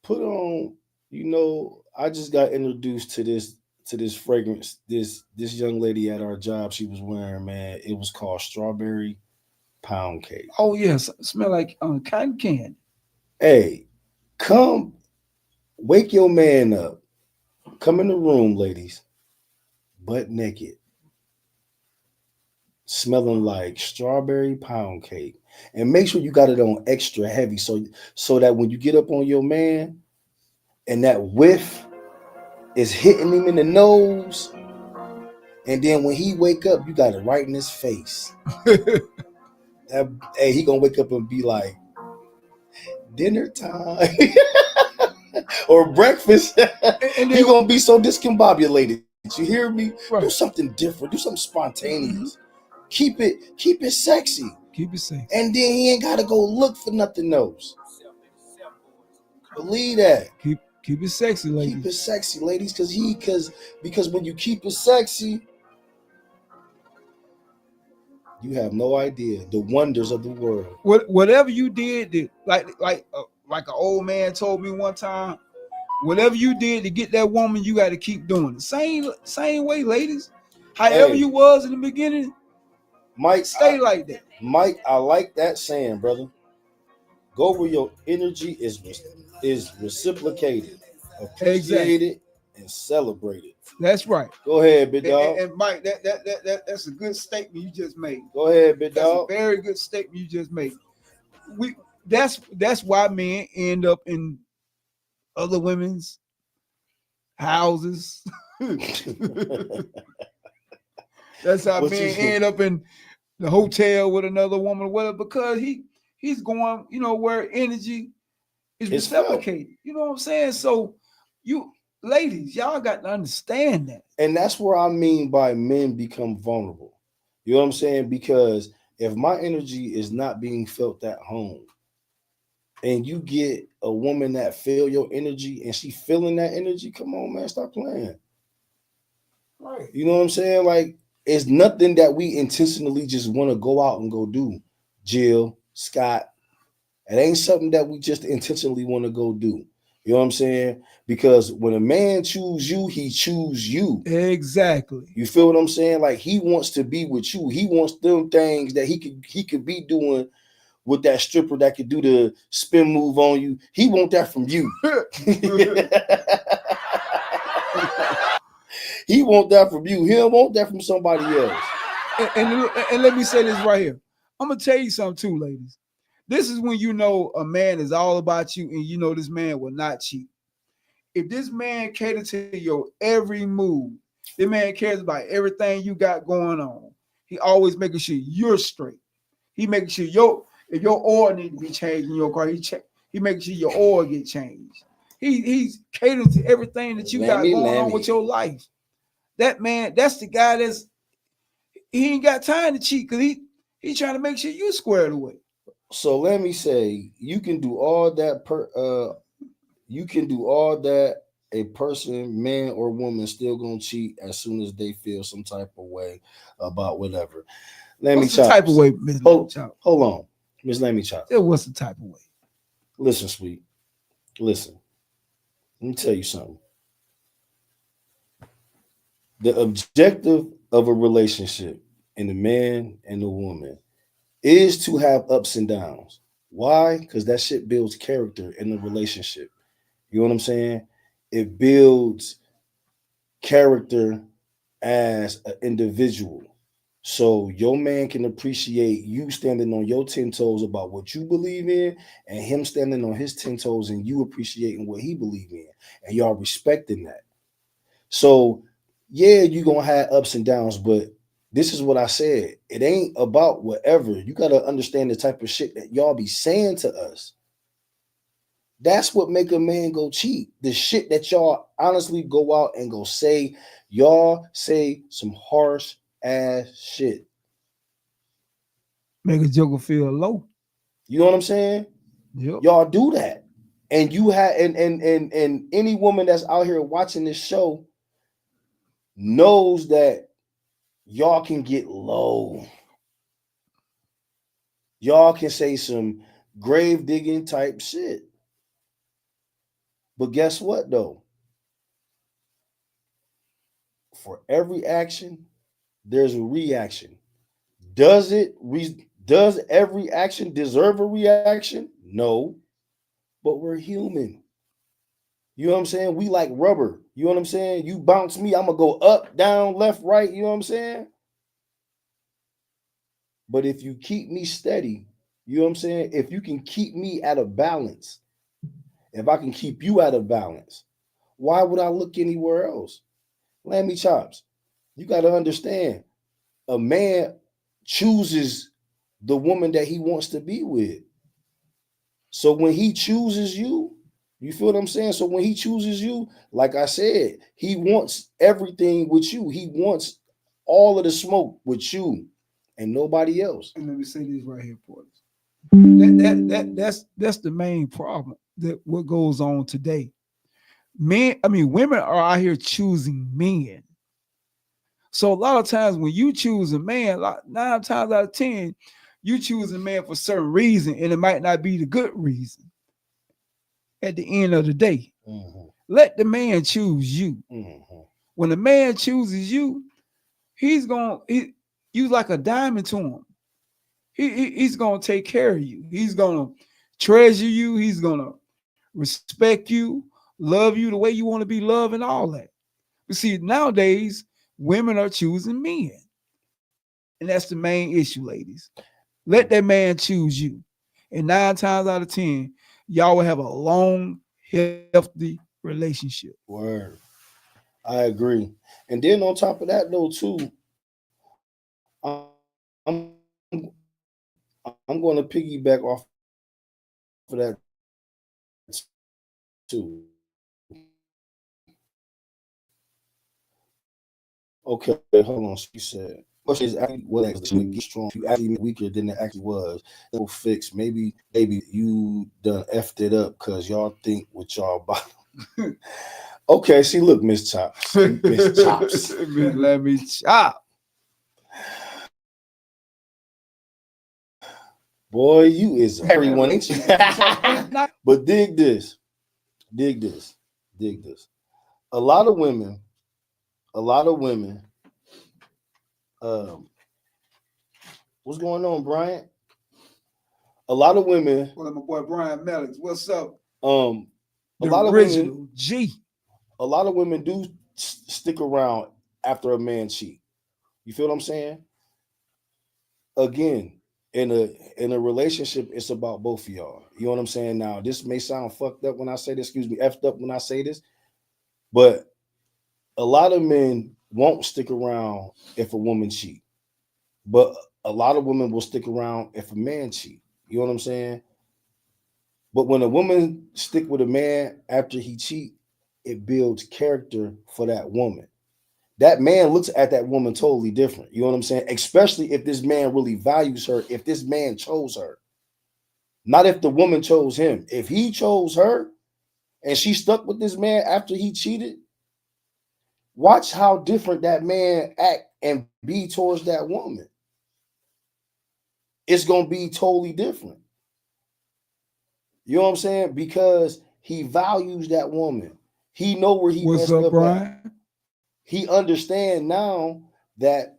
Put on, I just got introduced to this fragrance. This young lady at our job, she was wearing, man. It was called strawberry pound cake. Oh yes, smell like cotton candy. Hey, come wake your man up. Come in the room, ladies, butt naked, smelling like strawberry pound cake, and make sure you got it on extra heavy, so that when you get up on your man, and that whiff is hitting him in the nose, and then when he wake up, you got it right in his face. Hey, he gonna wake up and be like, dinner time or breakfast. And he gonna be so discombobulated. You hear me? Right. Do something different. Do something spontaneous. Keep it sexy. Keep it sexy. And then he ain't gotta go look for nothing else. Believe that. Keep it sexy, ladies. Keep it sexy, ladies, because when you keep it sexy, you have no idea the wonders of the world. Whatever you did, like an old man told me one time, whatever you did to get that woman, you got to keep doing it. Same way, ladies. However you was in the beginning, Mike, stay like that. Mike, I like that saying, brother. Go where your energy is reciprocated, appreciated, and celebrated. That's right. Go ahead, big dog. And Mike, that's a good statement you just made. Go ahead, big dog. That's a very good statement you just made. That's why men end up in other women's houses. That's how men end up in the hotel with another woman, whatever, because he's going, where energy is reciprocated. You know what I'm saying? So you ladies, y'all got to understand that. And that's where I mean by men become vulnerable. You know what I'm saying? Because If my energy is not being felt at home, and you get a woman that feel your energy and she feeling that energy, come on, man, stop playing. Right. You know what I'm saying? Like, it's nothing that we intentionally just want to go out and go do. Jill, Scott, it ain't something that we just intentionally want to go do. You know what I'm saying? Because when a man choose you, he choose you. Exactly. You feel what I'm saying? Like, he wants to be with you. He wants them things that he could be doing with that stripper that could do the spin move on you. He want that from you. He want that from you. He don't want that from somebody else. And let me say this right here. I'm gonna tell you something too, ladies. This is when you know a man is all about you, and you know this man will not cheat. If this man caters to your every move, this man cares about everything you got going on. He always making sure you're straight. He making sure if your oil need to be changed in your car, he making sure your oil get changed. He's catering to everything that you got Lammy, going on with lammy. your life. That man, that's the guy he ain't got time to cheat because he trying to make sure you squared away. So let me say, you can do all that you can do all that. A person, man or woman, still gonna cheat as soon as they feel some type of way about whatever. Lammy What's the type of chops. way, Miss Hold, Chop? hold on, Miss Lammy chops. What's the type of way? Listen, sweet. Listen. Let me tell you something. The objective of a relationship in a man and a woman is to have ups and downs. Why? Because that shit builds character in the relationship. You know what I'm saying? It builds character as an individual. So your man can appreciate you standing on your 10 toes about what you believe in, and him standing on his 10 toes and you appreciating what he believe in. And y'all respecting that. So yeah, you gonna have ups and downs, but this is what I said. It ain't about whatever. You gotta understand the type of shit that y'all be saying to us. That's what make a man go cheat. The shit that y'all honestly go out and go say. Y'all say some harsh ass shit. Make a joker feel low. You know what I'm saying? Yep. Y'all do that. And you have and any woman that's out here watching this show knows that y'all can get low. Y'all can say some grave digging type shit. But guess what though? For every action, there's a reaction. Does does every action deserve a reaction? No, but we're human. You know what I'm saying? We like rubber. You know what I'm saying? You bounce me, I'm gonna go up, down, left, right. You know what I'm saying? But if you keep me steady, you know what I'm saying? If you can keep me at a balance, if I can keep you at a balance, why would I look anywhere else? Lammy chops. You got to understand, a man chooses the woman that he wants to be with. So when he chooses you, you feel what I'm saying? So when he chooses you, like I said, he wants everything with you. He wants all of the smoke with you and nobody else. And let me say this right here, Porter. That's the main problem that what goes on today. Women are out here choosing men. So a lot of times when you choose a man, like 9 times out of 10, you choose a man for a certain reason, and it might not be the good reason at the end of the day. Mm-hmm. Let the man choose you. Mm-hmm. When the man chooses you, you like a diamond to him. He's gonna take care of you. He's gonna treasure you. He's gonna respect you, love you the way you want to be loved, and all that. But see, nowadays women are choosing men, and that's the main issue, ladies. Let that man choose you, and 9 times out of 10, y'all will have a long, healthy relationship. Word. I agree. And then on top of that, though, too, I'm going to piggyback off of that too. Okay, hold on. She said. question is actually what actually get strong. You actually make weaker than it actually was. It'll fix. Maybe you done effed it up because y'all think with y'all body. Okay, see, look, Miss Chops. Miss Chops. Let me chop. Boy, you is a hairy one, ain't you? But dig this. Dig this. Dig this. A lot of women, um, what's going on, Bryant? A lot of women. Well, my boy Brian Mellix, what's up? A The lot of original women, G. a lot of women do stick around after a man cheat. You feel what I'm saying? Again, in a relationship, it's about both of y'all. You know what I'm saying? Now, this may sound fucked up when I say this, excuse me, effed up when I say this, but a lot of men won't stick around if a woman cheat. But a lot of women will stick around if a man cheat. You know what I'm saying? But when a woman stick with a man after he cheat, it builds character for that woman. That man looks at that woman totally different. You know what I'm saying? Especially if this man really values her, if this man chose her. Not if the woman chose him. If he chose her and she stuck with this man after he cheated, watch how different that man act and be towards that woman. It's gonna be totally different. You know what I'm saying? Because he values that woman. He know where he What's messed up, up at. Brian? He understand now that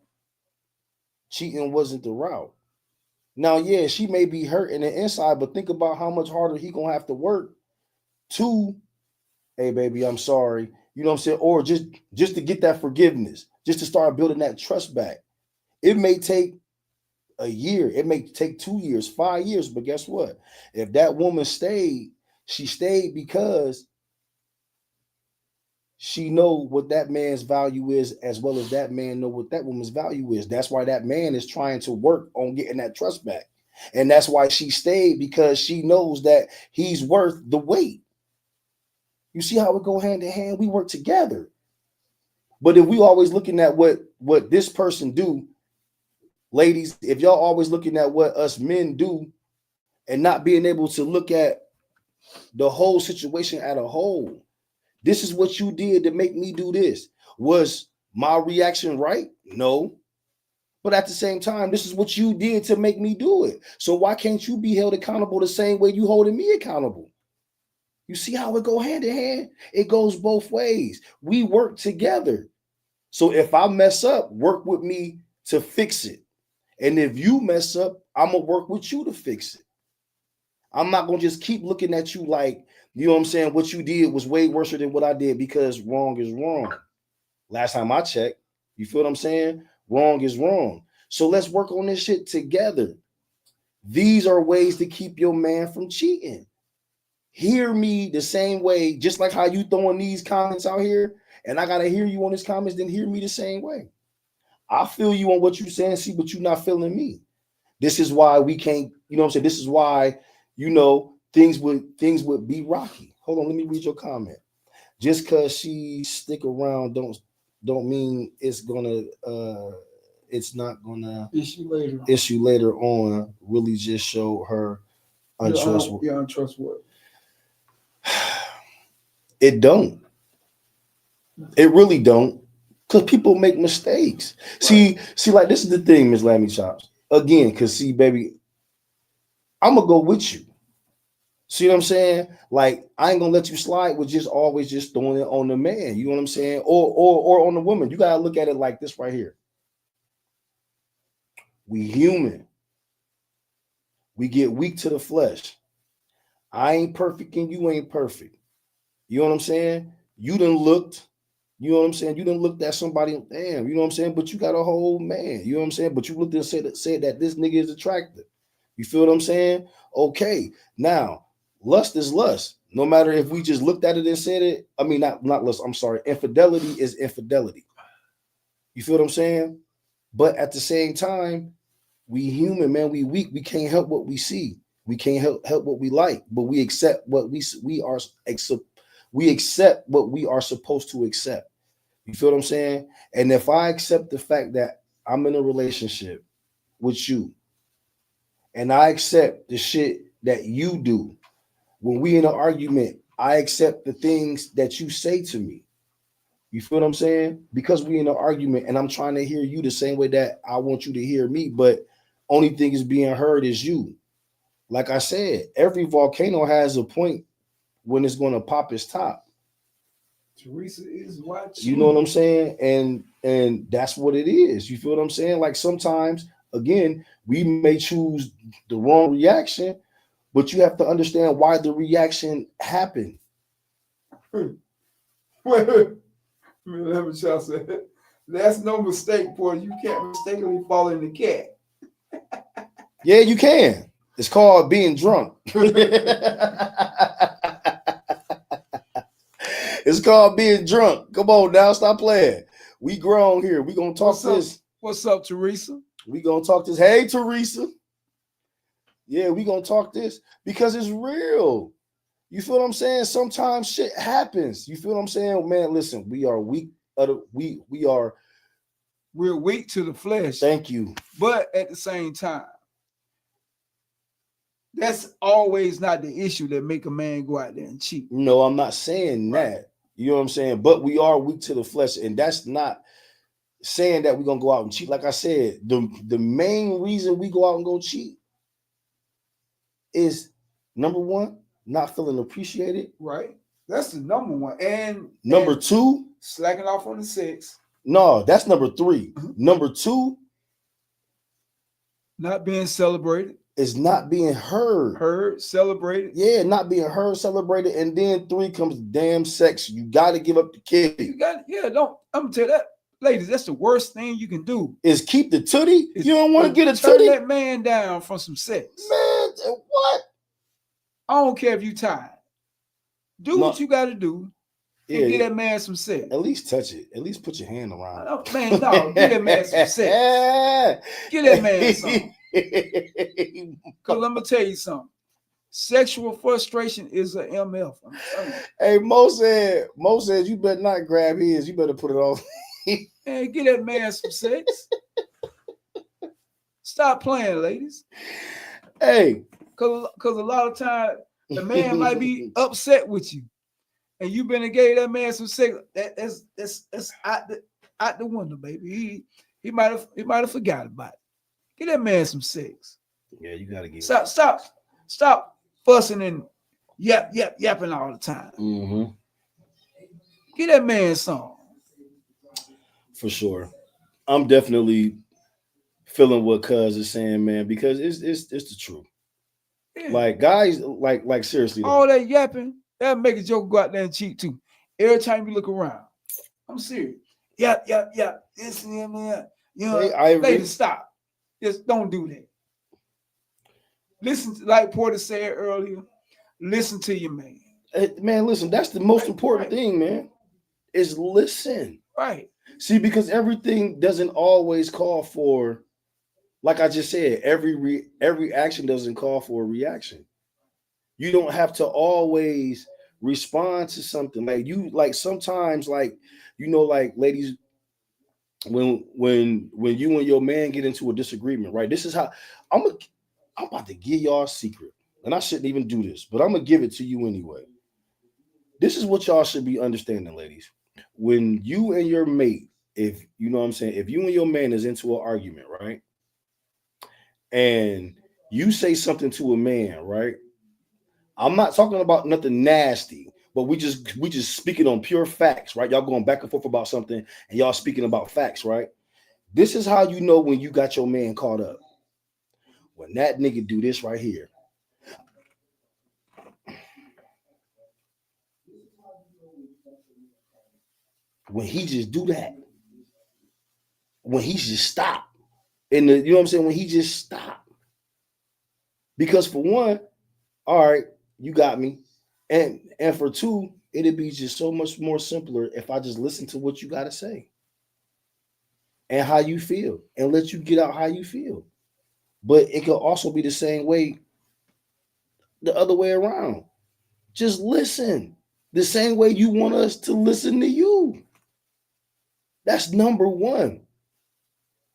cheating wasn't the route. Now, yeah, she may be hurt in the inside, but think about how much harder he gonna have to work to, hey baby, I'm sorry. You know what I'm saying? Or just to get that forgiveness, just to start building that trust back. It may take a year, it may take 2 years, 5 years, but guess what? If that woman stayed, she stayed because she know what that man's value is as well as that man know what that woman's value is. That's why that man is trying to work on getting that trust back. And that's why she stayed, because she knows that he's worth the wait. You see how it go hand in hand? We work together. But if we always looking at what this person do, ladies, if y'all always looking at what us men do and not being able to look at the whole situation at a whole, this is what you did to make me do this. Was my reaction right? No. But at the same time, this is what you did to make me do it. So why can't you be held accountable the same way you holding me accountable? You see how it go hand in hand? It goes both ways. We work together. So if I mess up, work with me to fix it. And if you mess up, I'm gonna work with you to fix it. I'm not gonna just keep looking at you like, you know what I'm saying, what you did was way worse than what I did, because wrong is wrong. Last time I checked, you feel what I'm saying? Wrong is wrong. So let's work on this shit together. These are ways to keep your man from cheating. Hear me the same way, just like how you throwing these comments out here, and I gotta hear you on these comments, then hear me the same way. I feel you on what you saying, see, but you're not feeling me. This is why we can't, you know what I'm saying? This is why, things would be rocky. Hold on, let me read your comment. Just because she stick around don't mean it's not gonna issue later on. Really just show her untrustworthy. Yeah, untrustworthy. It don't. It really don't. Because people make mistakes. Right. See, like this is the thing, Miss Lammy Chops. Again, because see, baby, I'm gonna go with you. See what I'm saying? Like, I ain't gonna let you slide with just always just throwing it on the man. You know what I'm saying? Or on the woman. You gotta look at it like this right here. We human. We get weak to the flesh. I ain't perfect and you ain't perfect. You know what I'm saying? You done looked. You know what I'm saying? You done looked at somebody, damn, you know what I'm saying? But you got a whole man. You know what I'm saying? But you looked and said that this nigga is attractive. You feel what I'm saying? Okay. Now, lust is lust. No matter if we just looked at it and said it. I mean, not lust. I'm sorry. Infidelity is infidelity. You feel what I'm saying? But at the same time, we human, man. We weak. We can't help what we see. We can't help what we like. But we accept what we are. We accept what we are supposed to accept. You feel what I'm saying? And if I accept the fact that I'm in a relationship with you, and I accept the shit that you do. When we in an argument, I accept the things that you say to me. You feel what I'm saying? Because we in an argument and I'm trying to hear you the same way that I want you to hear me, but only thing is being heard is you. Like I said, every volcano has a point when it's going to pop its top. Teresa is watching. You know what I'm saying? And that's what it is. You feel what I'm saying? Like sometimes, again, we may choose the wrong reaction, but you have to understand why the reaction happened. Wait. Let me try to say it. That's no mistake, boy. You can't mistakenly fall in the cat. Yeah, you can. It's called being drunk. It's called being drunk. Come on now, stop playing. We grown here. We gonna talk this. What's up, Teresa? We gonna talk this. Hey, Teresa. Yeah, we gonna talk this because it's real. You feel what I'm saying? Sometimes shit happens. You feel what I'm saying? Man, listen, we are weak. We're weak to the flesh. Thank you. But at the same time, that's always not the issue that make a man go out there and cheat. No, I'm not saying that. You know what I'm saying? But we are weak to the flesh, and that's not saying that we're gonna go out and cheat. Like I said, the main reason we go out and go cheat is number one, not feeling appreciated. Right. That's the number one. And number two, slacking off on the sex. No, that's number three. Number two, not being celebrated. Is not being heard. Heard, celebrated. Yeah, not being heard, celebrated. And then three comes damn sex. You got to give up the kid. You got, I'm gonna tell you that. Ladies, that's the worst thing you can do. Is keep the tootie. You don't want to get a turn tootie. That man down from some sex. Man, what? I don't care if you tired. Do what you got to do. Yeah, and get that man some sex. At least touch it. At least put your hand around it. Man, no, get that man some sex. Get that man some. Because let me tell you something. Sexual frustration is an MF. Hey, Mo says you better not grab his. You better put it on. Hey, get that man some sex. Stop playing, ladies. Hey. Because a lot of times the man might be upset with you. And you been and gave that man some sex. That's out the window, baby. He might have forgot about it. Get that man some sex. Yeah, you gotta get stop fussing and yapping all the time. Mm-hmm. Get that man some. For sure. I'm definitely feeling what Cuz is saying, man, because it's the truth. Yeah. Like guys, like seriously. All that yapping, that'll make a joke go out there and cheat too. Every time you look around. I'm serious. Yap. This and that. You know, ladies, stop. Just don't do that. Listen, like Porter said earlier, listen to your man. Man, listen, that's the most important thing, man, is listen. Right. See, because everything doesn't always call for, like I just said, every action doesn't call for a reaction. You don't have to always respond to something. Like sometimes, like ladies, when you and your man get into a disagreement, right? This is how I'm about to give y'all a secret, and I shouldn't even do this, but I'm gonna give it to you anyway. This is what y'all should be understanding, ladies. When you and your mate, if you know what I'm saying, if you and your man is into an argument, right, and you say something to a man, right? I'm not talking about nothing nasty, but we just speaking on pure facts, right? Y'all going back and forth about something, and y'all speaking about facts, right? This is how you know when you got your man caught up. When that nigga do this right here. When he just do that. When he just stop. And you know what I'm saying? When he just stop. Because for one, all right, you got me. And for two, it'd be just so much more simpler if I just listen to what you got to say. And how you feel. And let you get out how you feel. But it could also be the same way, the other way around. Just listen. The same way you want us to listen to you. That's number one.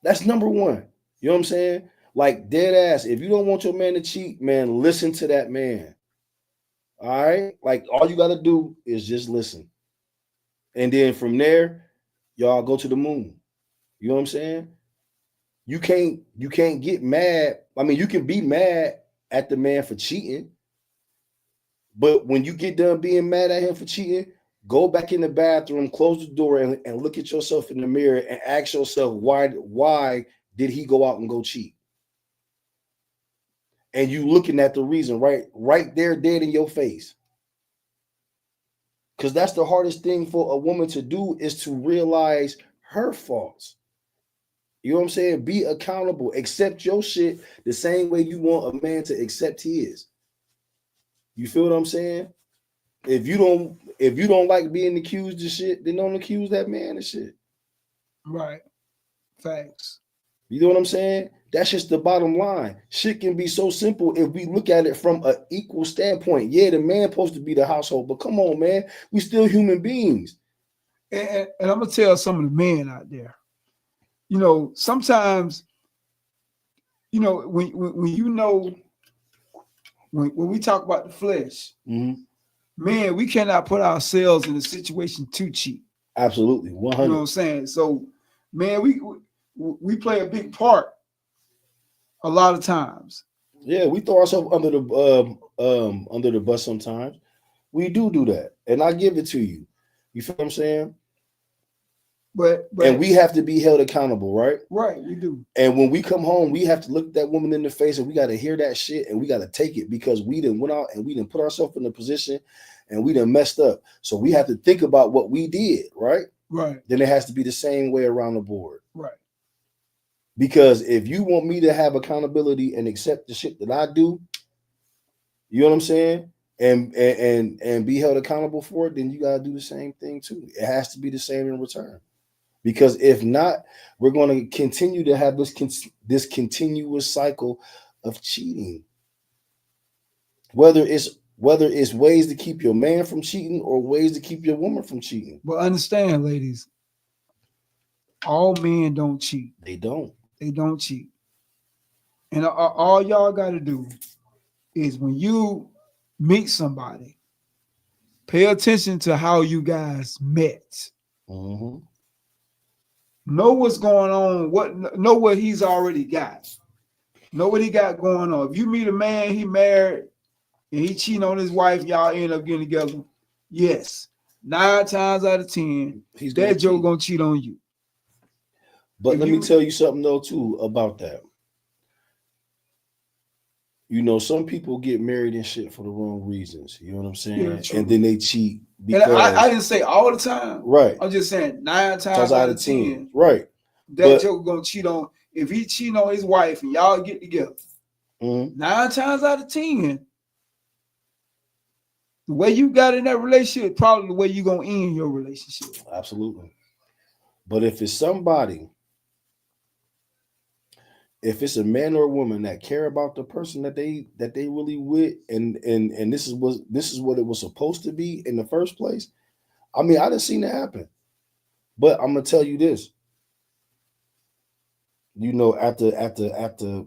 That's number one. You know what I'm saying? Like dead ass. If you don't want your man to cheat, man, listen to that man. All right? Like all you gotta do is just listen. And then from there, y'all go to the moon. You know what I'm saying? You can't get mad. I mean, you can be mad at the man for cheating, but when you get done being mad at him for cheating, go back in the bathroom, close the door, and look at yourself in the mirror and ask yourself why did he go out and go cheat? And you looking at the reason right there, dead in your face. Because that's the hardest thing for a woman to do is to realize her faults. You know what I'm saying? Be accountable. Accept your shit the same way you want a man to accept his. You feel what I'm saying? If you don't like being accused of shit, then don't accuse that man of shit. Right. Facts. You know what I'm saying? That's just the bottom line. Shit can be so simple if we look at it from an equal standpoint. Yeah, the man supposed to be the household, but come on, man. We still human beings. And I'm gonna tell some of the men out there, you know, sometimes, you know, when you know, when we talk about the flesh, man, we cannot put ourselves in a situation to cheat. Absolutely, 100. You know what I'm saying? So, man, we play a big part a lot of times. Yeah, we throw ourselves under the bus sometimes. We do that, and I give it to you. You feel what I'm saying? But and we have to be held accountable, right? Right, we do. And when we come home, we have to look that woman in the face, and we got to hear that shit, and we got to take it because we done went out and we done put ourselves in a position, and we done messed up. So we have to think about what we did, right? Right. Then it has to be the same way around the board, right? Because if you want me to have accountability and accept the shit that I do, you know what I'm saying? And be held accountable for it, then you gotta do the same thing too. It has to be the same in return. Because if not, we're going to continue to have this continuous cycle of cheating. Whether it's ways to keep your man from cheating or ways to keep your woman from cheating. But understand, ladies, all men don't cheat. They don't. They don't cheat. And all y'all got to do is when you meet somebody, pay attention to how you guys met. Mm-hmm. Know what's going on. Know what he's already got. Know what he got going on. If you meet a man, he married, and he cheating on his wife, y'all end up getting together. Yes, 9 times out of 10, that Joe gonna cheat on you. But let me tell you something though too about that. You know, some people get married and shit for the wrong reasons. You know what I'm saying? Yeah, and then they cheat. Because and I didn't say all the time. Right. I'm just saying 9 times out of 10. Right. That Joker gonna cheat on. If he cheating on his wife and y'all get together, 9 times out of 10, the way you got in that relationship, probably the way you gonna end your relationship. Absolutely. But if it's somebody, if it's a man or a woman that care about the person that they really with, and this is what it was supposed to be in the first place. I mean, I didn't seen it happen, but I'm gonna tell you this. You know, after the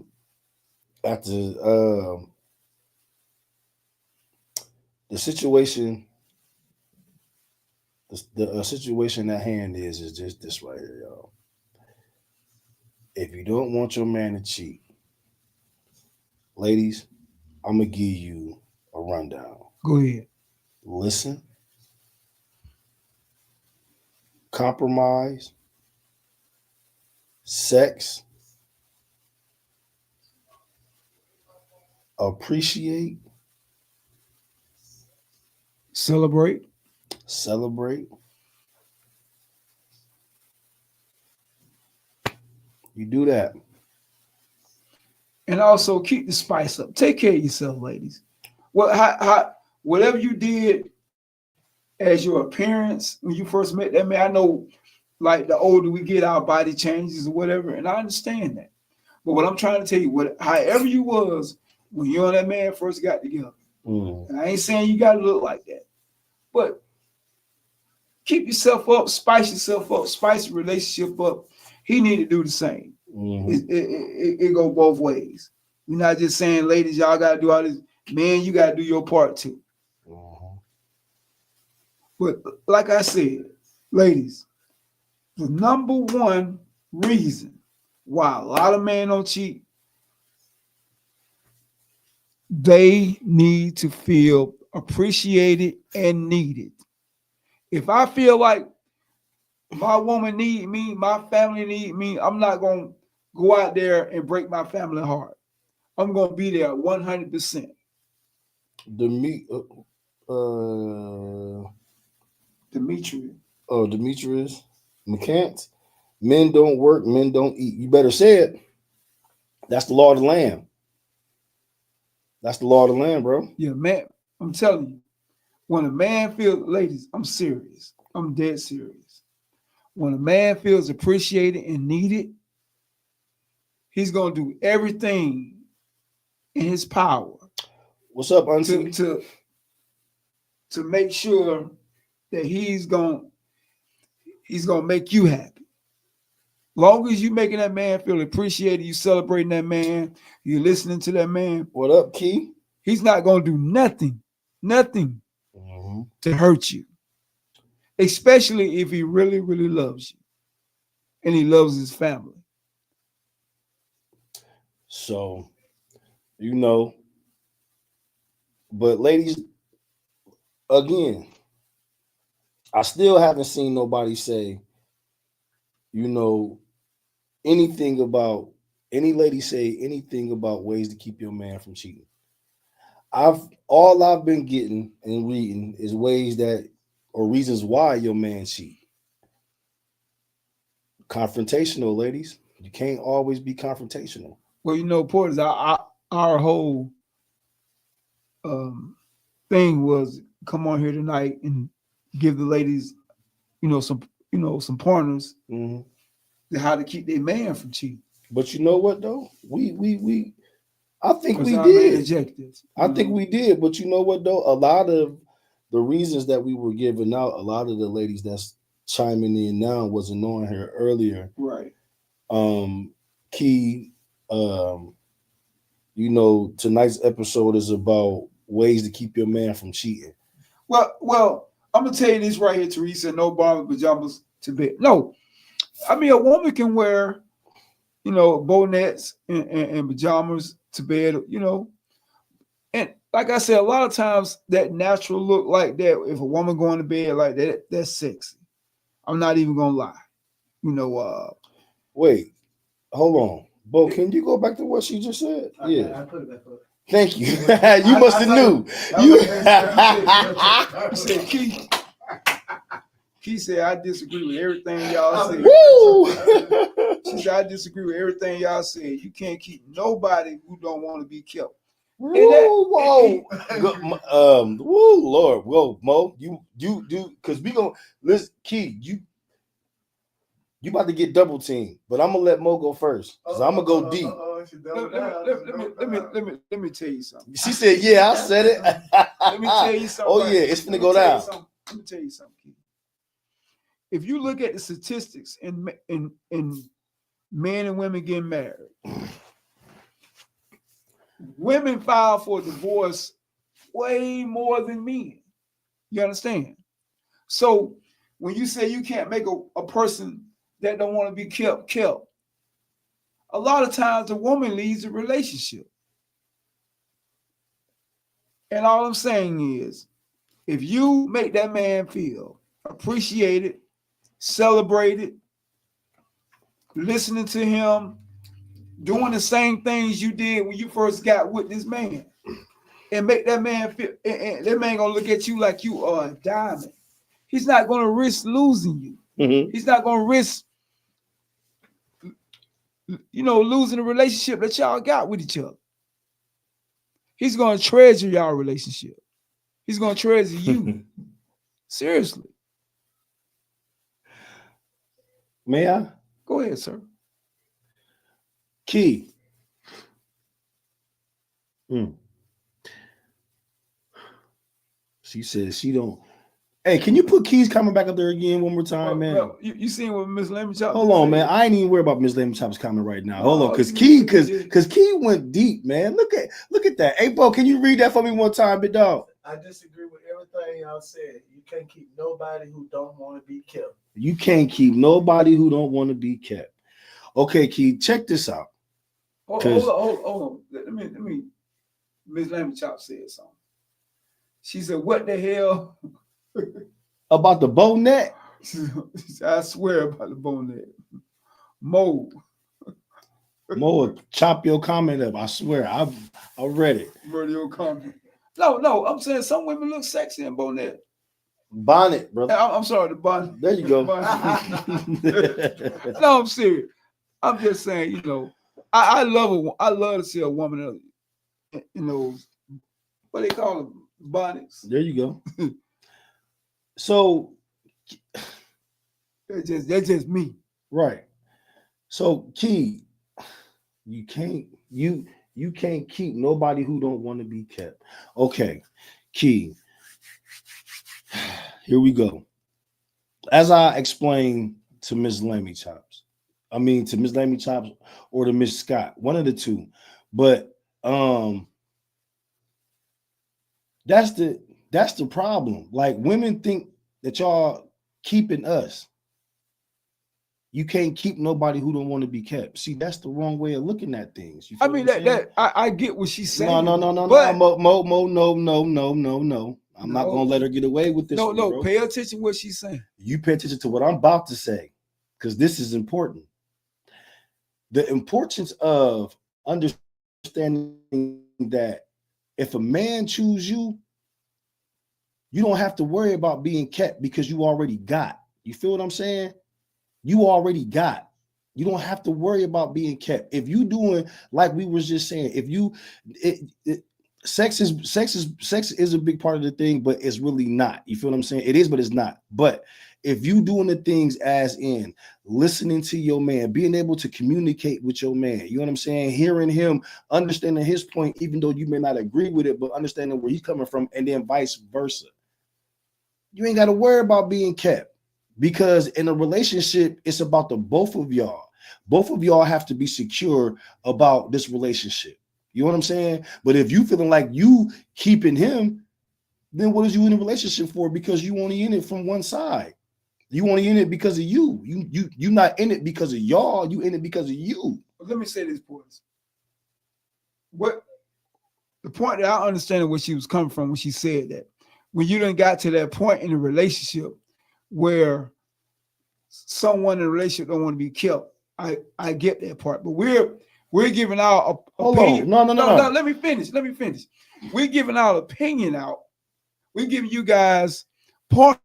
situation, the situation at hand is just this right here, y'all. If you don't want your man to cheat, ladies, I'm gonna give you a rundown. Go ahead. Listen, compromise, sex, appreciate, celebrate. You do that. And also keep the spice up. Take care of yourself, ladies. Whatever you did as your appearance when you first met that man, I know like the older we get, our body changes or whatever, and I understand that. But what I'm trying to tell you, however you was when you and that man first got together, and I ain't saying you got to look like that, but keep yourself up, spice the relationship up. He need to do the same. It go both ways. We're not just saying, ladies, y'all got to do all this. Man, you got to do your part too. But like I said, ladies, the number one reason why a lot of men don't cheat, they need to feel appreciated and needed. If I feel like my woman need me, my family need me, I'm not going to go out there and break my family heart. I'm going to be there 100%. Demetrius McCants. Men don't work, men don't eat. You better say it. That's the law of the land. That's the law of the land, bro. Yeah, man. I'm telling you, when a man feels, ladies, I'm serious. I'm dead serious. When a man feels appreciated and needed, he's going to do everything in his power. What's up, Auntie? To make sure that he's gonna make you happy. Long as you making that man feel appreciated, you celebrating that man, you listening to that man. What up, Key? He's not gonna do nothing to hurt you. Especially if he really, really loves you. And he loves his family. So, but ladies, again, I still haven't seen nobody say, anything about any lady say anything about ways to keep your man from cheating. All I've been getting and reading is ways that or reasons why your man cheat. Confrontational, ladies. You can't always be confrontational. Well, Porters, our whole thing was come on here tonight and give the ladies, some pointers to how to keep their man from cheating. But you know what though? I think we did. I think we did. But you know what though? A lot of the reasons that we were giving out, a lot of the ladies that's chiming in now wasn't knowing her earlier. Right. Key, tonight's episode is about ways to keep your man from cheating. Well, I'm gonna tell you this right here, Teresa. No bottom pajamas to bed. No, I mean a woman can wear, bonnets and pajamas to bed. And like I said, a lot of times that natural look like that. If a woman going to bed like that, that's sexy. I'm not even gonna lie. Wait, hold on, Bo. Can you go back to what she just said? Yeah, I put it back up. Thank you. You must have knew. You said, Key said, I disagree with everything y'all said. Woo! She said, I disagree with everything y'all said. You can't keep nobody who don't want to be kept. Whoa, Lord, whoa, Mo, you do because we gonna listen, Key, you about to get double teamed, but I'm gonna let Mo go first because I'm gonna go deep. Let me tell you something. She said, "Yeah, I said it." Let me tell you something. Oh yeah, it's gonna go down. Let me tell you something, Key. If you look at the statistics in men and women getting married, women file for divorce way more than men. You understand? So when you say you can't make a person that don't want to be kept, a lot of times the woman leaves a relationship. And all I'm saying is, if you make that man feel appreciated, celebrated, listening to him, doing the same things you did when you first got with this man, and make that man feel, and that man gonna look at you like you are a diamond. He's not gonna risk losing you. Mm-hmm. He's not gonna risk, losing the relationship that y'all got with each other. He's gonna treasure y'all relationship. He's gonna treasure you. Seriously. May I? Go ahead, sir. Key. She says she don't. Hey, can you put Keys coming back up there again one more time, man? Bro, you seen what Miss Lemon Chop? Hold on, man. I ain't even worried about Miss Lemon Chop's comment right now. Hold on, because Key went deep, man. Look at that. Hey, Bo, can you read that for me one time, big dog? I disagree with everything y'all said. You can't keep nobody who don't want to be kept. You can't keep nobody who don't want to be kept. Okay, Key, check this out. Hold on. Let me. Miss Lemon Chop said something. She said, "What the hell?" About the bow net? I swear about the bow net. Mo will chop your comment up. I swear. I read it. Murder your comment. No. I'm saying some women look sexy in bonnet. Bonnet, brother. I'm sorry, the bonnet. There you go. No, I'm serious. I'm just saying, you know, I love to see a woman in those, what they call them, bonnets. There you go. So that's just me. Right. So Key, you can't keep nobody who don't want to be kept. Okay, Key. Here we go. As I explained to Miss Lemmy Chops, to Miss Lemmy Chops or to Miss Scott, one of the two. But that's the problem. Like, women think that y'all keeping us. You can't keep nobody who don't want to be kept. See, that's the wrong way of looking at things. You feel I get what she's saying. No, no. I'm not gonna let her get away with this. No, bro. Pay attention to what she's saying. You pay attention to what I'm about to say, because this is important. The importance of understanding that if a man chooses you, you don't have to worry about being kept because you already got. You feel what I'm saying? You already got. You don't have to worry about being kept. If you doing like we was just saying, if you sex is a big part of the thing, but it's really not. You feel what I'm saying? It is, but it's not. But if you doing the things as in listening to your man, being able to communicate with your man, you know what I'm saying? Hearing him, understanding his point, even though you may not agree with it, but understanding where he's coming from, and then vice versa. You ain't got to worry about being kept. Because in a relationship, it's about the both of y'all. Both of y'all have to be secure about this relationship. You know what I'm saying? But if you feeling like you keeping him, then what is you in a relationship for? Because you only in it from one side. You only in it because of you. You not in it because of y'all. You in it because of you. Let me say this, boys. What the point that I understand where she was coming from when she said that, when you done got to that point in a relationship where someone in a relationship don't want to be kept. I get that part, but we're giving our opinion. No. Let me finish. We're giving our opinion out. We're giving you guys pointers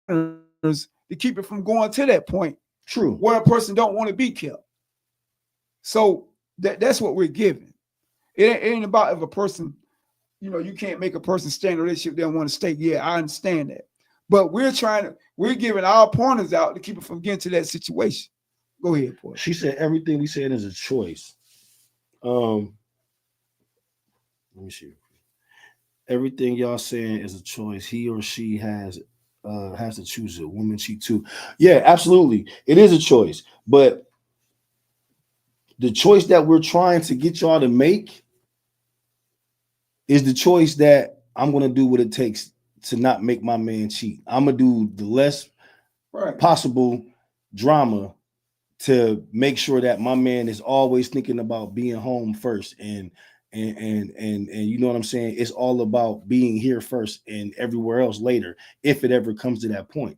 to keep it from going to that point. True. Where a person don't want to be kept. So that's what we're giving. It ain't about if a person, you can't make a person stay in a relationship they don't want to stay. Yeah, I understand that. But we're giving our pointers out to keep it from getting to that situation. Go ahead, boy. She said everything we said is a choice. Let me see. Everything y'all saying is a choice. He or she has to choose it. Woman cheat too. Yeah, absolutely. It is a choice. But the choice that we're trying to get y'all to make is the choice that I'm going to do what it takes to not make my man cheat. I'm gonna do the less possible drama to make sure that my man is always thinking about being home first, and you know what I'm saying? It's all about being here first and everywhere else later, if it ever comes to that point.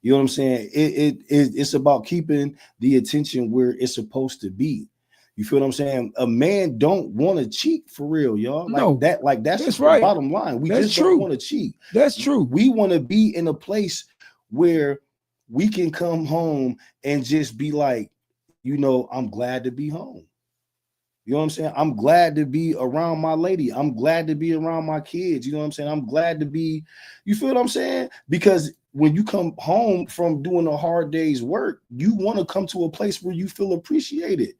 You know what I'm saying? It's about keeping the attention where it's supposed to be. You feel what I'm saying? A man don't want to cheat for real, y'all. That's just right. The bottom line. We just don't want to cheat. That's true. We want to be in a place where we can come home and just be like, I'm glad to be home. You know what I'm saying? I'm glad to be around my lady. I'm glad to be around my kids. You know what I'm saying? I'm glad to be, you feel what I'm saying? Because when you come home from doing a hard day's work, you want to come to a place where you feel appreciated.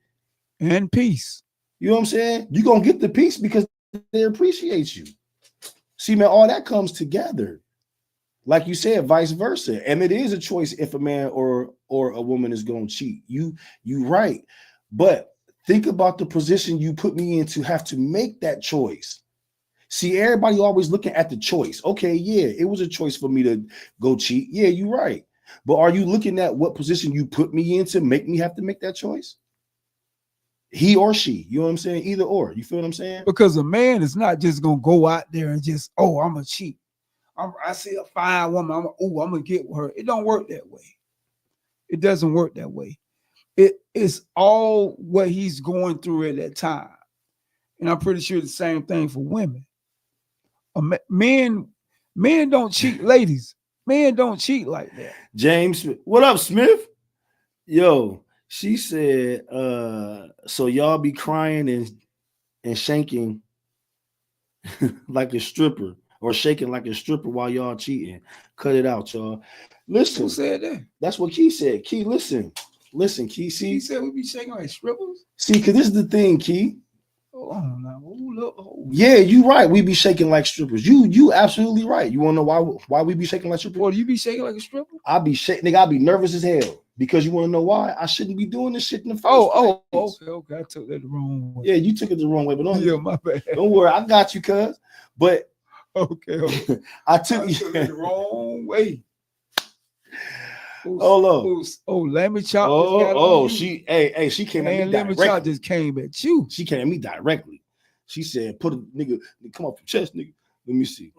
And peace. You know what I'm saying? You're going to get the peace because they appreciate you. See, man, all that comes together. Like you said, vice versa. And it is a choice if a man or a woman is going to cheat. You right. But think about the position you put me in to have to make that choice. See, everybody always looking at the choice. Okay, yeah, it was a choice for me to go cheat. Yeah, you're right. But are you looking at what position you put me in to make me have to make that choice? He or she, you know what I'm saying? Either or. You feel what I'm saying? Because a man is not just gonna go out there and just, oh, I'm a cheat. I see a fine woman, I'm gonna get with her. It don't work that way. It doesn't work that way. It's all what he's going through at that time. And I'm pretty sure the same thing for women. Men don't cheat, ladies. Men don't cheat like that. James, what up, Smith? Yo, she said, so y'all be crying and shanking like a stripper or shaking like a stripper while y'all cheating. Cut it out, y'all. Listen. Who said that? That's what Key said. Key, listen, Key. See, he said we be shaking like strippers. See, because this is the thing, Key. Oh no. Yeah, you right. We be shaking like strippers. You absolutely right. You want to know why we be shaking like strippers? Well, you be shaking like a stripper? I be shaking, nigga. I be nervous as hell because you want to know why? I shouldn't be doing this shit in the first place. Okay. I took that the wrong way. Yeah, you took it the wrong way, but my bad. Don't worry, I got you, cuz. But okay. I took it the wrong way. Let me chop. She came at me directly. Let me chop just came at you. She came at me directly. She said, "Put a nigga, come off your chest, nigga." Let me see.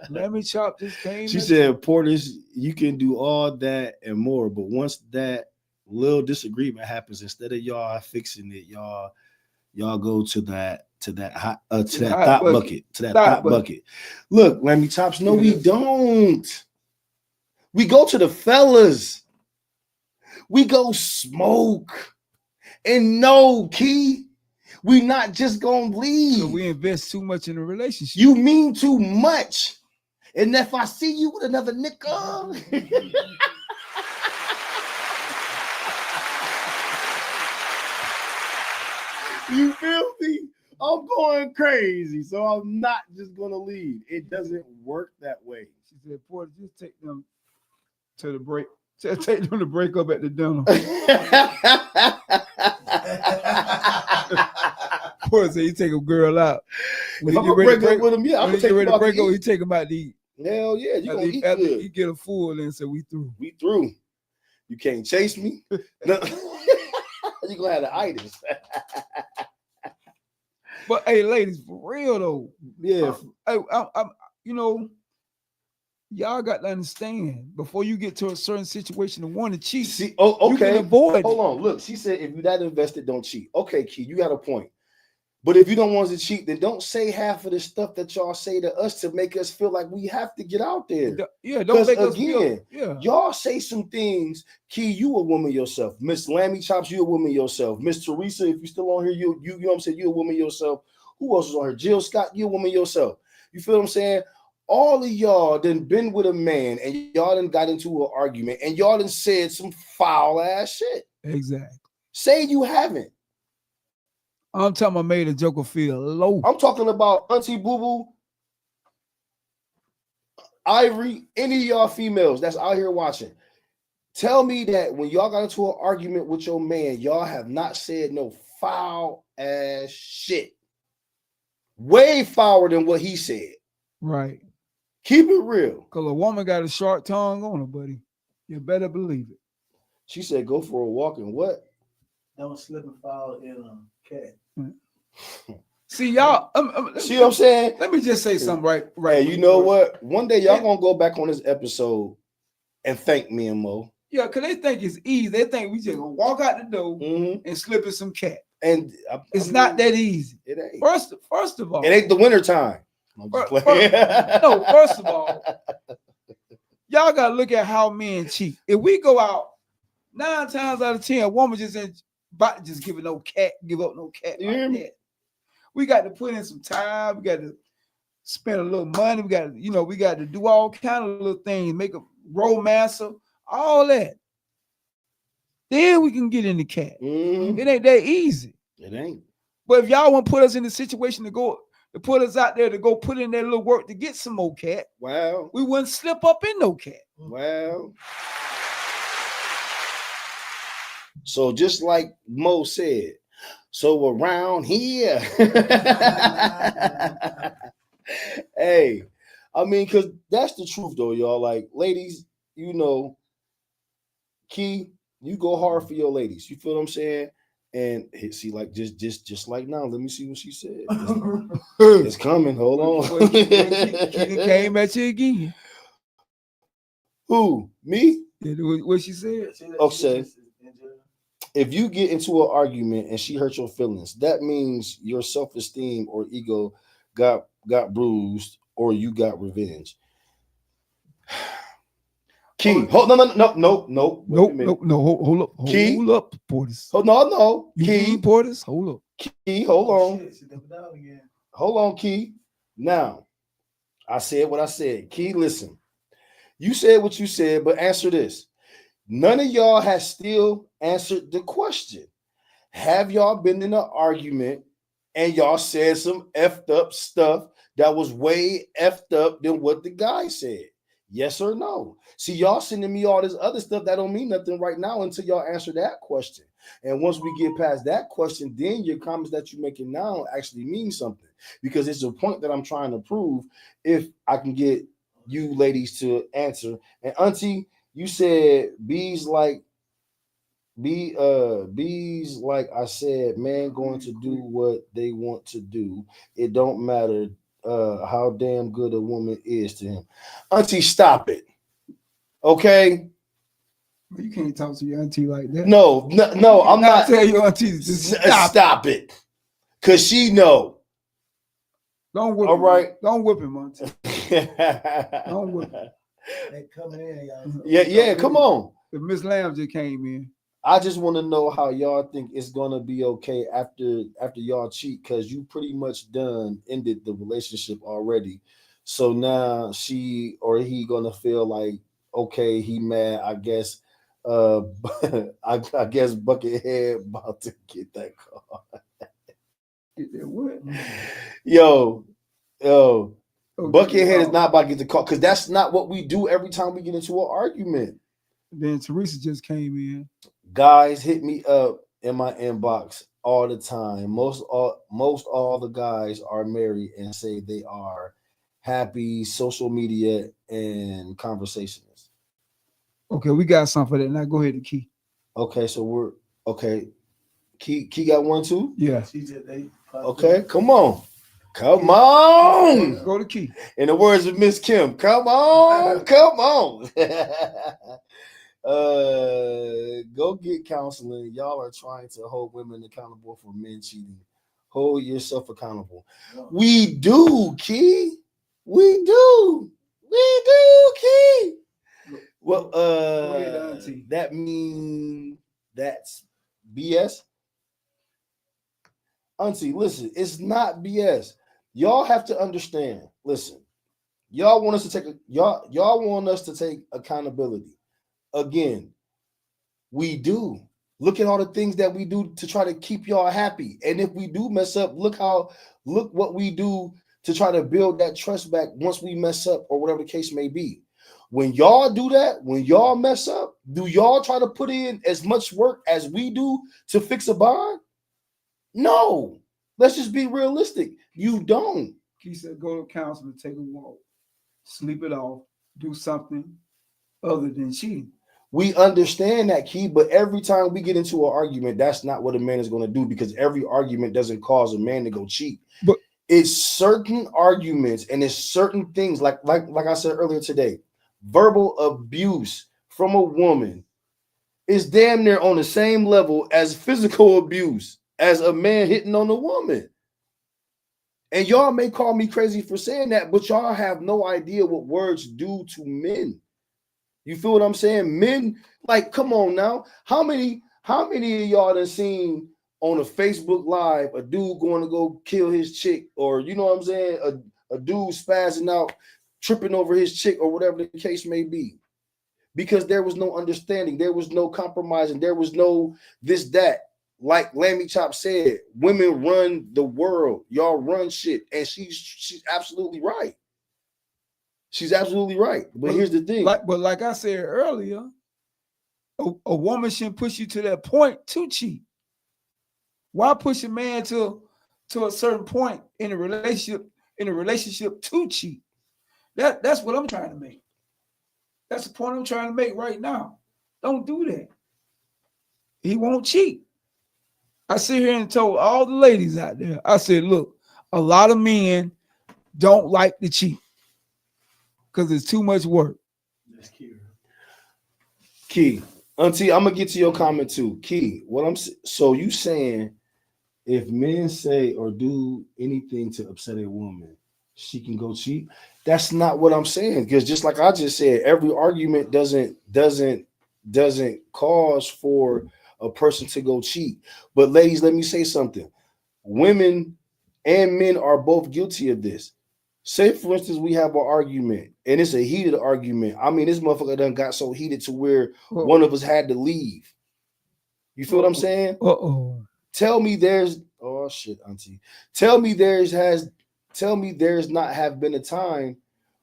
Let me chop just came. She said, "Portis, you can do all that and more, but once that little disagreement happens, instead of y'all fixing it, y'all go to that thought bucket. Look, Lammy Tops, no, we don't. We go to the fellas. We go smoke. And no, Key, we not just gonna leave. So we invest too much in a relationship. You mean too much. And if I see you with another nigga, you feel me? I'm going crazy, so I'm not just gonna leave. It doesn't work that way. She said, Porter, just take them to the break. Just take them to break up at the dinner. Porter said he take a girl out. When he get ready to break up with him, yeah, I'm gonna take him out. He take him out to eat. Hell yeah, you gonna eat after good. He get a fool and say we through. We through. You can't chase me. No. You gonna have the itis. But hey, ladies, for real though, yeah. I'm y'all got to understand before you get to a certain situation and want to cheat. See, okay. You can avoid. Hold on, look. She said if you're that invested, don't cheat. Okay, Key, you got a point. But if you don't want to cheat, then don't say half of the stuff that y'all say to us to make us feel like we have to get out there. Yeah, don't make us feel. Y'all say some things. Key, you a woman yourself. Miss Lammy Chops, you a woman yourself. Miss Teresa, if you still on here, you know what I'm saying, you a woman yourself. Who else is on here? Jill Scott, you a woman yourself. You feel what I'm saying? All of y'all done been with a man and y'all done got into an argument and y'all done said some foul ass shit. Exactly. Say you haven't. I'm talking about made a joker feel low. I'm talking about Auntie Boo Boo, Ivory, any of y'all females that's out here watching. Tell me that when y'all got into an argument with your man, y'all have not said no foul ass shit. Way fouler than what he said. Right. Keep it real. Because a woman got a short tongue on her, buddy. You better believe it. She said, go for a walk and what? Don't slip and fall in a cat. See, y'all. See what I'm saying? Let me just say something right. Hey, you know what? One day y'all gonna go back on this episode and thank me and Mo. Yeah, because they think it's easy. They think we just gonna walk out the door and slip in some cat. And it's not that easy. It ain't. First of all, it ain't the winter time. First of all, y'all gotta look at how men cheat. If we go out 9 times out of 10, a woman just ain't about to just give up no cat. Like we got to put in some time. We got to spend a little money. We got to do all kind of little things, make a romancer, all that. Then we can get in the cat. It ain't that easy. It ain't. But if y'all want to put us in the situation to go to put us out there to go put in that little work to get some more cat, Well, we wouldn't slip up in no cat. well. So just like Mo said, so around here, hey, I mean, because that's the truth though, y'all. Like, ladies, you know, Key, you go hard for your ladies. You feel what I'm saying? And see, like just like now, let me see what she said. It's coming. Hold on. Key came at you again. Who? Me? Yeah, what she said? Okay. If you get into an argument and she hurt your feelings, that means your self-esteem or ego got bruised or you got revenge. Key, hold no. Hold up, Key? hold up, Portis. Oh no. Key, Portis, hold up. Key, hold on. Shit, down again. Hold on, Key. Now, I said what I said. Key, listen. You said what you said, but answer this. None of y'all has still answered the question. Have y'all been in an argument and y'all said some effed up stuff that was way effed up than what the guy said? Yes or no? See, y'all sending me all this other stuff that don't mean nothing right now until y'all answer that question. And once we get past that question, then your comments that you're making now actually mean something, because it's a point that I'm trying to prove if I can get you ladies to answer. And Auntie, you said bees like I said, man going to do what they want to do. It don't matter how damn good a woman is to him. Auntie, stop it. Okay? You can't talk to your auntie like that. No, I'm not. Tell your auntie to stop it. Cause she know. Don't whip all him. Right. Don't whip him, auntie. Don't whip him. They coming in, y'all. Yeah, come on. The Miss Lamb just came in. I just want to know how y'all think it's gonna be okay after y'all cheat, because you pretty much ended the relationship already. So now she or he gonna feel like, okay, he mad. I guess I guess Buckethead about to get that car. Get that what? Yo, Okay, Buckethead is not about to get the car, because that's not what we do every time we get into an argument. Then Teresa just came in. Guys hit me up in my inbox all the time. Most all the guys are married and say they are happy, social media and conversations. Okay, we got something for that. Now go ahead and Key. Okay, so we're okay. Key got one too? Yeah. Okay, come on. Come on. Go to Key. In the words of Miss Kim, come on, come on. Go get counseling. Y'all are trying to hold women accountable for men cheating. Hold yourself accountable. We do, Key. We do, Key. Well, that means that's BS. Auntie, listen, it's not BS. Y'all have to understand. Listen, y'all want us to take accountability. Again, we do. Look at all the things that we do to try to keep y'all happy. And if we do mess up, look what we do to try to build that trust back once we mess up, or whatever the case may be. When y'all do that, when y'all mess up, do y'all try to put in as much work as we do to fix a bond? No. Let's just be realistic. You don't. He said, go to counseling, take a walk, sleep it off, do something other than cheating. We understand that, Key, but every time we get into an argument, that's not what a man is going to do, because every argument doesn't cause a man to go cheat. But it's certain arguments and it's certain things, like I said earlier today, verbal abuse from a woman is damn near on the same level as physical abuse, as a man hitting on a woman. And y'all may call me crazy for saying that, but y'all have no idea what words do to men. You feel what I'm saying? Men, like, come on now. How many of y'all done seen on a Facebook Live a dude going to go kill his chick, or you know what I'm saying, a dude spazzing out, tripping over his chick, or whatever the case may be? Because there was no understanding, there was no compromising, there was no this, that. like Lammy Chop said, women run the world. Y'all run shit, and she's absolutely right. She's absolutely right. But here's the thing. Like I said earlier, a woman shouldn't push you to that point to cheat. Why push a man to a certain point in a relationship to cheat? That's what I'm trying to make. That's the point I'm trying to make right now. Don't do that. He won't cheat. I sit here and told all the ladies out there, I said, look, a lot of men don't like to cheat because it's too much work. That's key. Key, Auntie, I'm gonna get to your comment too. Key, so you saying if men say or do anything to upset a woman, she can go cheat? That's not what I'm saying. Because just like I just said, every argument doesn't cause for a person to go cheat. But ladies, let me say something. Women and men are both guilty of this. Say, for instance, we have an argument, and it's a heated argument. I mean, this motherfucker done got so heated to where one of us had to leave. You feel what I'm saying? Tell me there's Auntie. Tell me there's not have been a time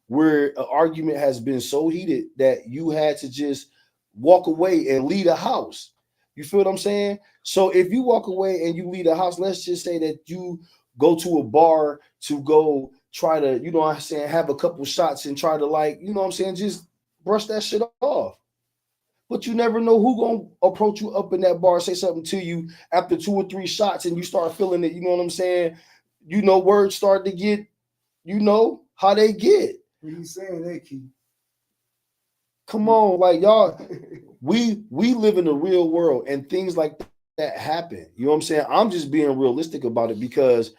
where an argument has been so heated that you had to just walk away and leave the house. You feel what I'm saying? So if you walk away and you leave the house, let's just say that you go to a bar to go try to, you know what I'm saying, have a couple shots and try to, like, you know what I'm saying, just brush that shit off. But you never know who gonna approach you up in that bar, say something to you after 2 or 3 shots, and you start feeling it. You know what I'm saying? You know, words start to get, you know how they get. What are you saying that, Key? Come on, like y'all, we live in the real world, and things like that happen. You know what I'm saying? I'm just being realistic about it, because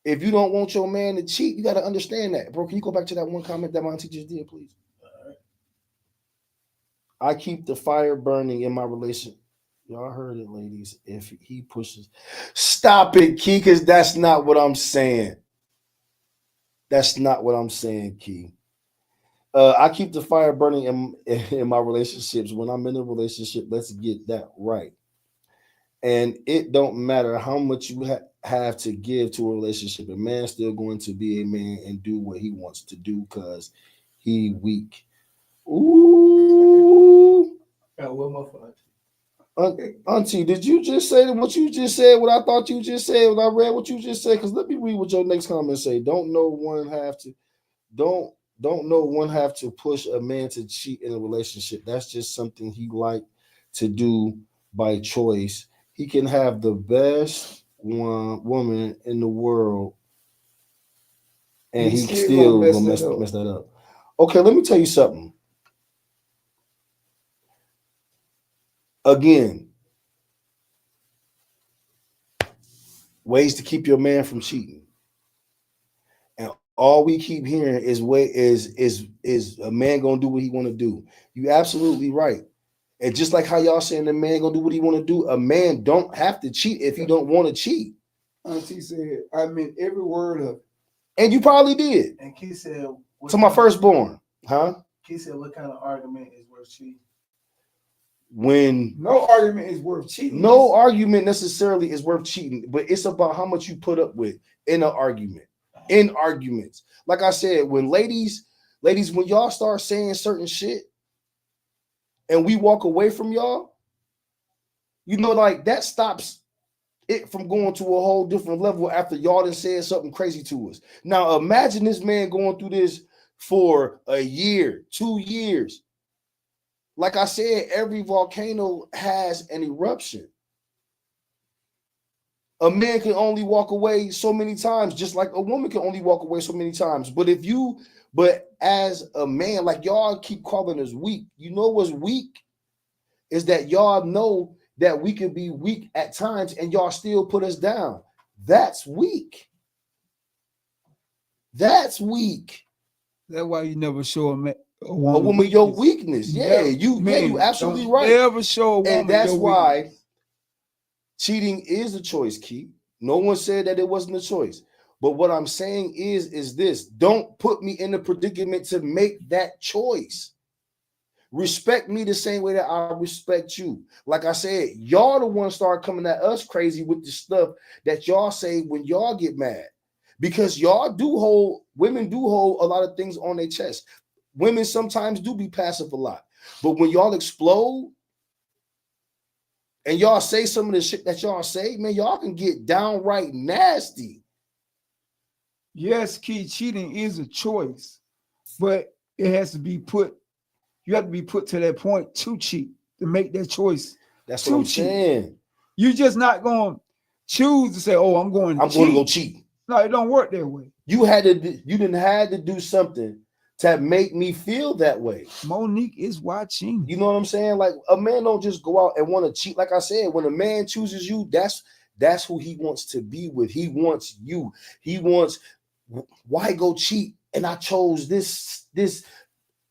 if you don't want your man to cheat, you got to understand that, bro. Can you go back to that one comment that my auntie just did, please? I keep the fire burning in my relationship. Y'all heard it, ladies. If he pushes, stop it, Key, because that's not what I'm saying. That's not what I'm saying, Key. I keep the fire burning in my relationships. When I'm in a relationship, let's get that right. And it don't matter how much you have to give to a relationship. A man's still going to be a man and do what he wants to do because he weak. Ooh. Auntie, did you just say what you just said? What I thought you just said? When I read what you just said? Because let me read what your next comment say. Don't know one have to push a man to cheat in a relationship. That's just something he like to do by choice. He can have the best woman in the world, and he still gonna mess that up. Okay, let me tell you something. Again, ways to keep your man from cheating, and all we keep hearing is a man gonna do what he want to do. You absolutely right. And just like how y'all saying the man gonna do what he want to do, a man don't have to cheat if he don't want to cheat. Auntie said, I meant every word of it. And you probably did. And Key said, to my firstborn, huh? Key said, what kind of argument is worth cheating? When no argument is worth cheating. No argument necessarily is worth cheating, but it's about how much you put up with in an argument. In arguments. Like I said, when ladies, when y'all start saying certain shit and we walk away from y'all, you know, like that stops it from going to a whole different level after y'all done said something crazy to us. Now imagine this man going through this for a year, 2 years. Like I said, every volcano has an eruption. A man can only walk away so many times, just like a woman can only walk away so many times. But as a man, like y'all keep calling us weak. You know what's weak is that y'all know that we can be weak at times and y'all still put us down. That's weak. That's weak. That's why you never show a woman your weakness. Yeah, you absolutely right. Never show a woman. And that's why weakness. Cheating is a choice, Key. No one said that it wasn't a choice. But what I'm saying is this: don't put me in a predicament to make that choice. Respect me the same way that I respect you. Like I said, y'all the ones start coming at us crazy with the stuff that y'all say when y'all get mad. Because women do hold a lot of things on their chest. Women sometimes do be passive a lot. But when y'all explode and y'all say some of the shit that y'all say, man, y'all can get downright nasty. Yes, Key, cheating is a choice, but it has to be put, you have to be put to that point to cheat, to make that choice. That's what I'm saying. You're just not going to choose to say, oh, I'm going to go cheat. No, it don't work that way. You didn't have to do something to make me feel that way. Monique is watching. You know what I'm saying? Like, a man don't just go out and want to cheat. Like I said, when a man chooses you, that's who he wants to be with. He wants you. He wants, why go cheat? And I chose this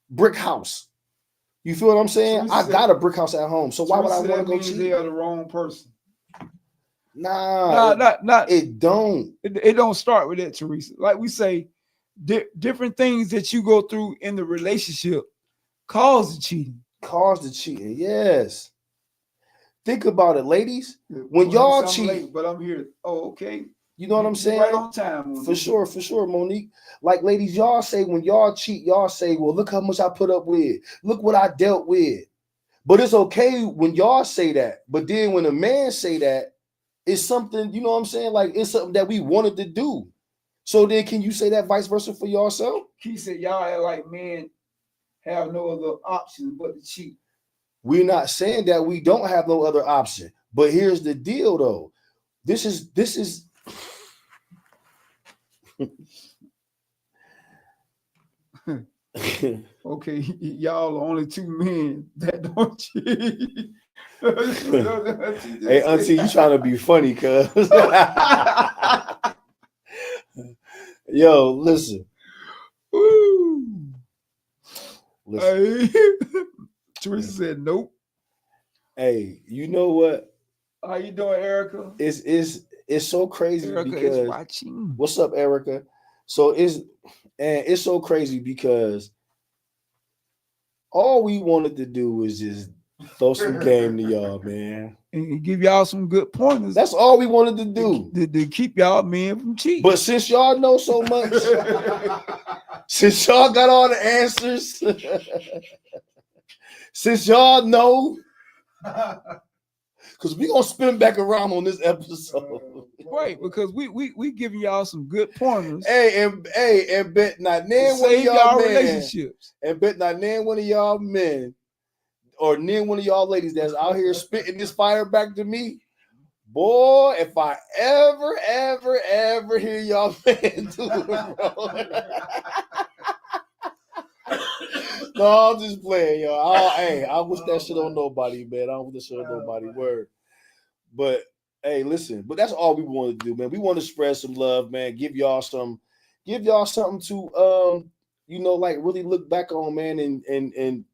brick house. You feel what I'm saying? I got a brick house at home. So why would I want to go cheat? They are the wrong person. Nah, it don't. It don't start with that, Teresa. Like we say, different things that you go through in the relationship cause the cheating. Yes. Think about it, ladies. When y'all cheat, late, but I'm here. Oh, okay. You know what I'm saying? Right on time. Monique. For sure, Monique. Like, ladies, y'all say when y'all cheat, y'all say, well, look how much I put up with. Look what I dealt with. But it's okay when y'all say that. But then when a man say that, it's something, you know what I'm saying? Like, it's something that we wanted to do. So then can you say that vice versa for yourself? He said, y'all act like men have no other option but to cheat. We're not saying that we don't have no other option. But here's the deal, though. This is okay, y'all are only two men that don't cheat. Hey, auntie, you trying to be funny, cuz. Yo, listen. Hey. Teresa said nope. Hey, you know what? How you doing, Erica? It's so crazy. Erica because is watching. What's up, Erica? So it's so crazy because all we wanted to do was just throw some game to y'all, man, and give y'all some good pointers. That's all we wanted to do to keep y'all men from cheating. But since y'all know so much, since y'all got all the answers, since y'all know, because we gonna spin back around on this episode, right? Because we giving y'all some good pointers. And bet not name one of y'all men, relationships, and bet not name one of y'all men or name one of y'all ladies that's out here spitting this fire back to me. Boy, if I ever hear y'all men do it, bro. No, I'm just playing, y'all. I wish that shit on nobody, man. I don't wish that shit on nobody. Word. But hey, listen, but that's all we want to do, man. We want to spread some love, man. Give y'all something to like really look back on, man, and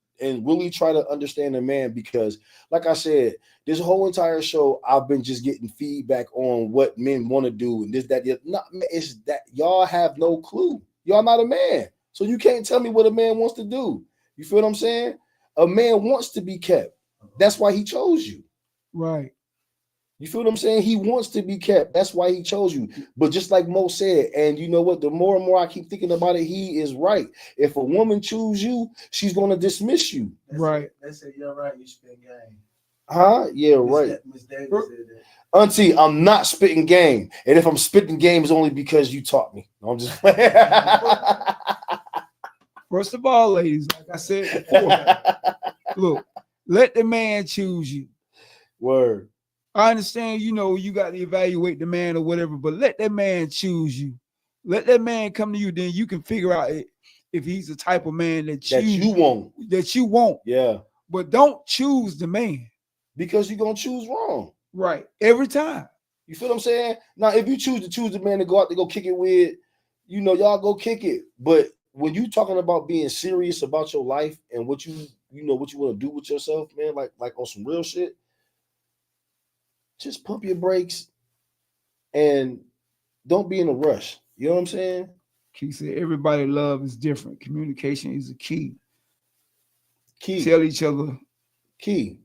really try to understand a man, because like I said, this whole entire show, I've been just getting feedback on what men want to do and this, that, it's that y'all have no clue. Y'all not a man. So you can't tell me what a man wants to do. You feel what I'm saying? A man wants to be kept. That's why he chose you. Right. You feel what I'm saying? He wants to be kept. That's why he chose you. But just like Mo said, and you know what? The more and more I keep thinking about it, he is right. If a woman choose you, she's going to dismiss you. Right. They said, you're right, you spit game. Huh? Yeah, right. Miss Davis said that. Auntie, I'm not spitting game. And if I'm spitting game, it's only because you taught me. I'm just First of all, ladies, like I said before, look, let the man choose you. Word. I understand, you got to evaluate the man or whatever, but let that man choose you. Let that man come to you, then you can figure out if he's the type of man that you want. Yeah. But don't choose the man. Because you're going to choose wrong. Right. Every time. You feel what I'm saying? Now, if you choose the man to go out to go kick it with, y'all go kick it. But when you talking about being serious about your life and what you want to do with yourself, man, like on some real shit, just pump your brakes and don't be in a rush. You know what I'm saying? He said everybody love is different. Communication is the key. tell each other. Key.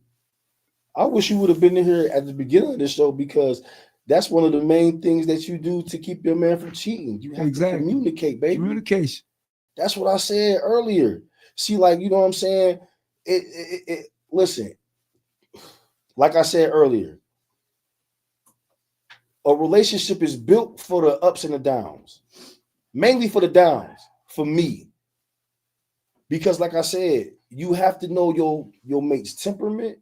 I wish you would have been in here at the beginning of the show because that's one of the main things that you do to keep your man from cheating. You have to communicate, baby. Communication. That's what I said earlier. See, like, you know what I'm saying? Listen, like I said earlier, a relationship is built for the ups and the downs, mainly for the downs, for me. Because, like I said, you have to know your mate's temperament.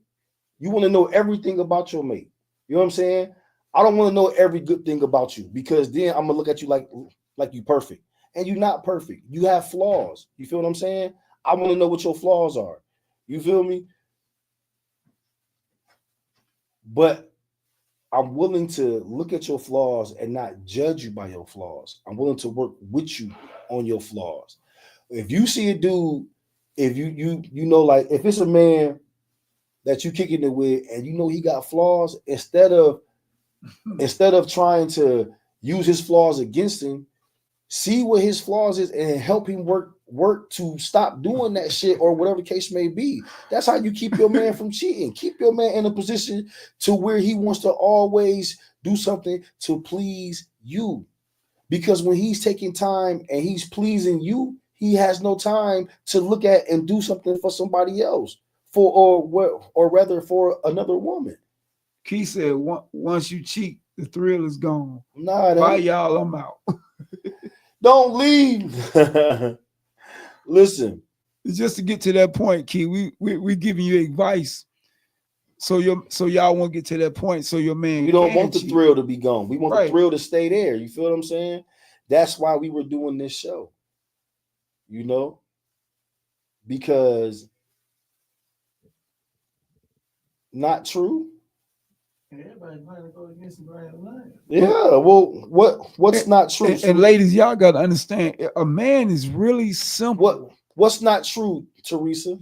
You want to know everything about your mate. You know what I'm saying? I don't want to know every good thing about you because then I'm gonna look at you like you perfect, and you're not perfect. You have flaws. You feel what I'm saying? I want to know what your flaws are. You feel me? But I'm willing to look at your flaws and not judge you by your flaws. I'm willing to work with you on your flaws. If you see a dude, if you know, like if it's a man that you kicking it with and you know he got flaws, instead of trying to use his flaws against him, see what his flaws is and help him work to stop doing that shit or whatever the case may be. That's how you keep your man from cheating. Keep your man in a position to where he wants to always do something to please you. Because when he's taking time and he's pleasing you, he has no time to look at and do something for somebody else, or rather for another woman. Key said, once you cheat, the thrill is gone. Nah, bye y'all, I'm out. Don't leave. Listen, just to get to that point, Key, we giving you advice. So y'all won't get to that point. So your man, we don't want the thrill to be gone. We want the thrill to stay there. You feel what I'm saying? That's why we were doing this show. You know, because not true. Everybody trying to go against the grain of life. Yeah, well, what's not true? And ladies, y'all got to understand, a man is really simple. What's not true, Teresa?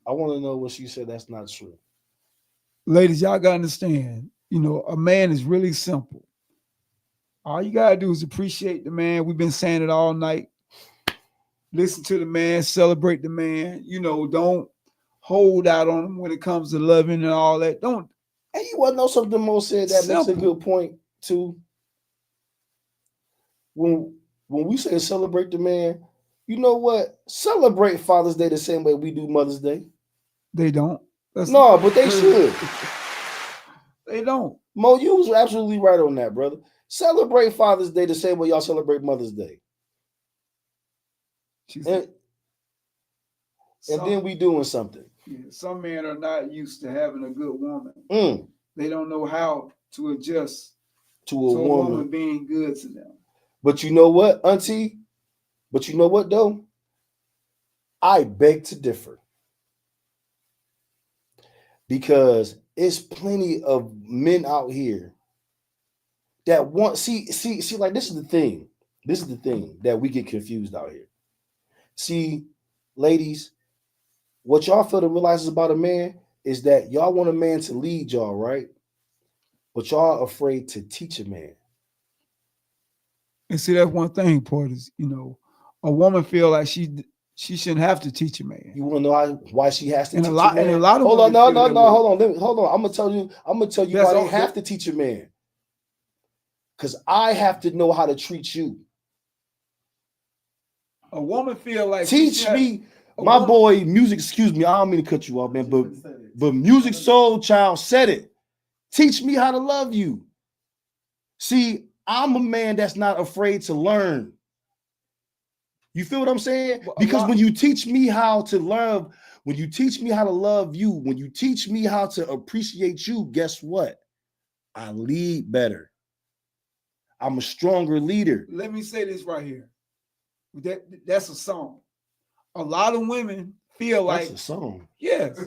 I want to know what she said that's not true. Ladies, y'all got to understand, you know, a man is really simple. All you got to do is appreciate the man. We've been saying it all night. Listen to the man, celebrate the man. You know, don't hold out on him when it comes to loving and all that. Don't. And you want to know something Mo said that makes a good point too. When we say celebrate the man, you know what? Celebrate Father's Day the same way we do Mother's Day. They don't. No, but they should. They don't. Mo, you was absolutely right on that, brother. Celebrate Father's Day the same way y'all celebrate Mother's Day. And then we doing something. Yeah, some men are not used to having a good woman. They don't know how to adjust to a woman being good to them. But you know what, Auntie? But you know what, though? I beg to differ. Because it's plenty of men out here that want see like this is the thing. This is the thing that we get confused out here. See, ladies, what y'all fail to realize about a man is that y'all want a man to lead y'all, right? But y'all are afraid to teach a man. And see, that's one thing, Porters. You know, a woman feel like she shouldn't have to teach a man. You want to know why she has to teach a man? And a lot of hold on, no, hold on. I'm gonna tell you why they have to teach a man. Because I have to know how to treat you. A woman feel like teach me, my boy. Music, excuse me, I don't mean to cut you off, man, but Music Soul Child said it. Teach me how to love you. See, I'm a man that's not afraid to learn. You feel what I'm saying? Because when you teach me how to love, when you teach me how to love you, when you teach me how to appreciate you, guess what? I lead better. I'm a stronger leader. Let me say this right here. That's a song. A lot of women feel like that's a song. Yes.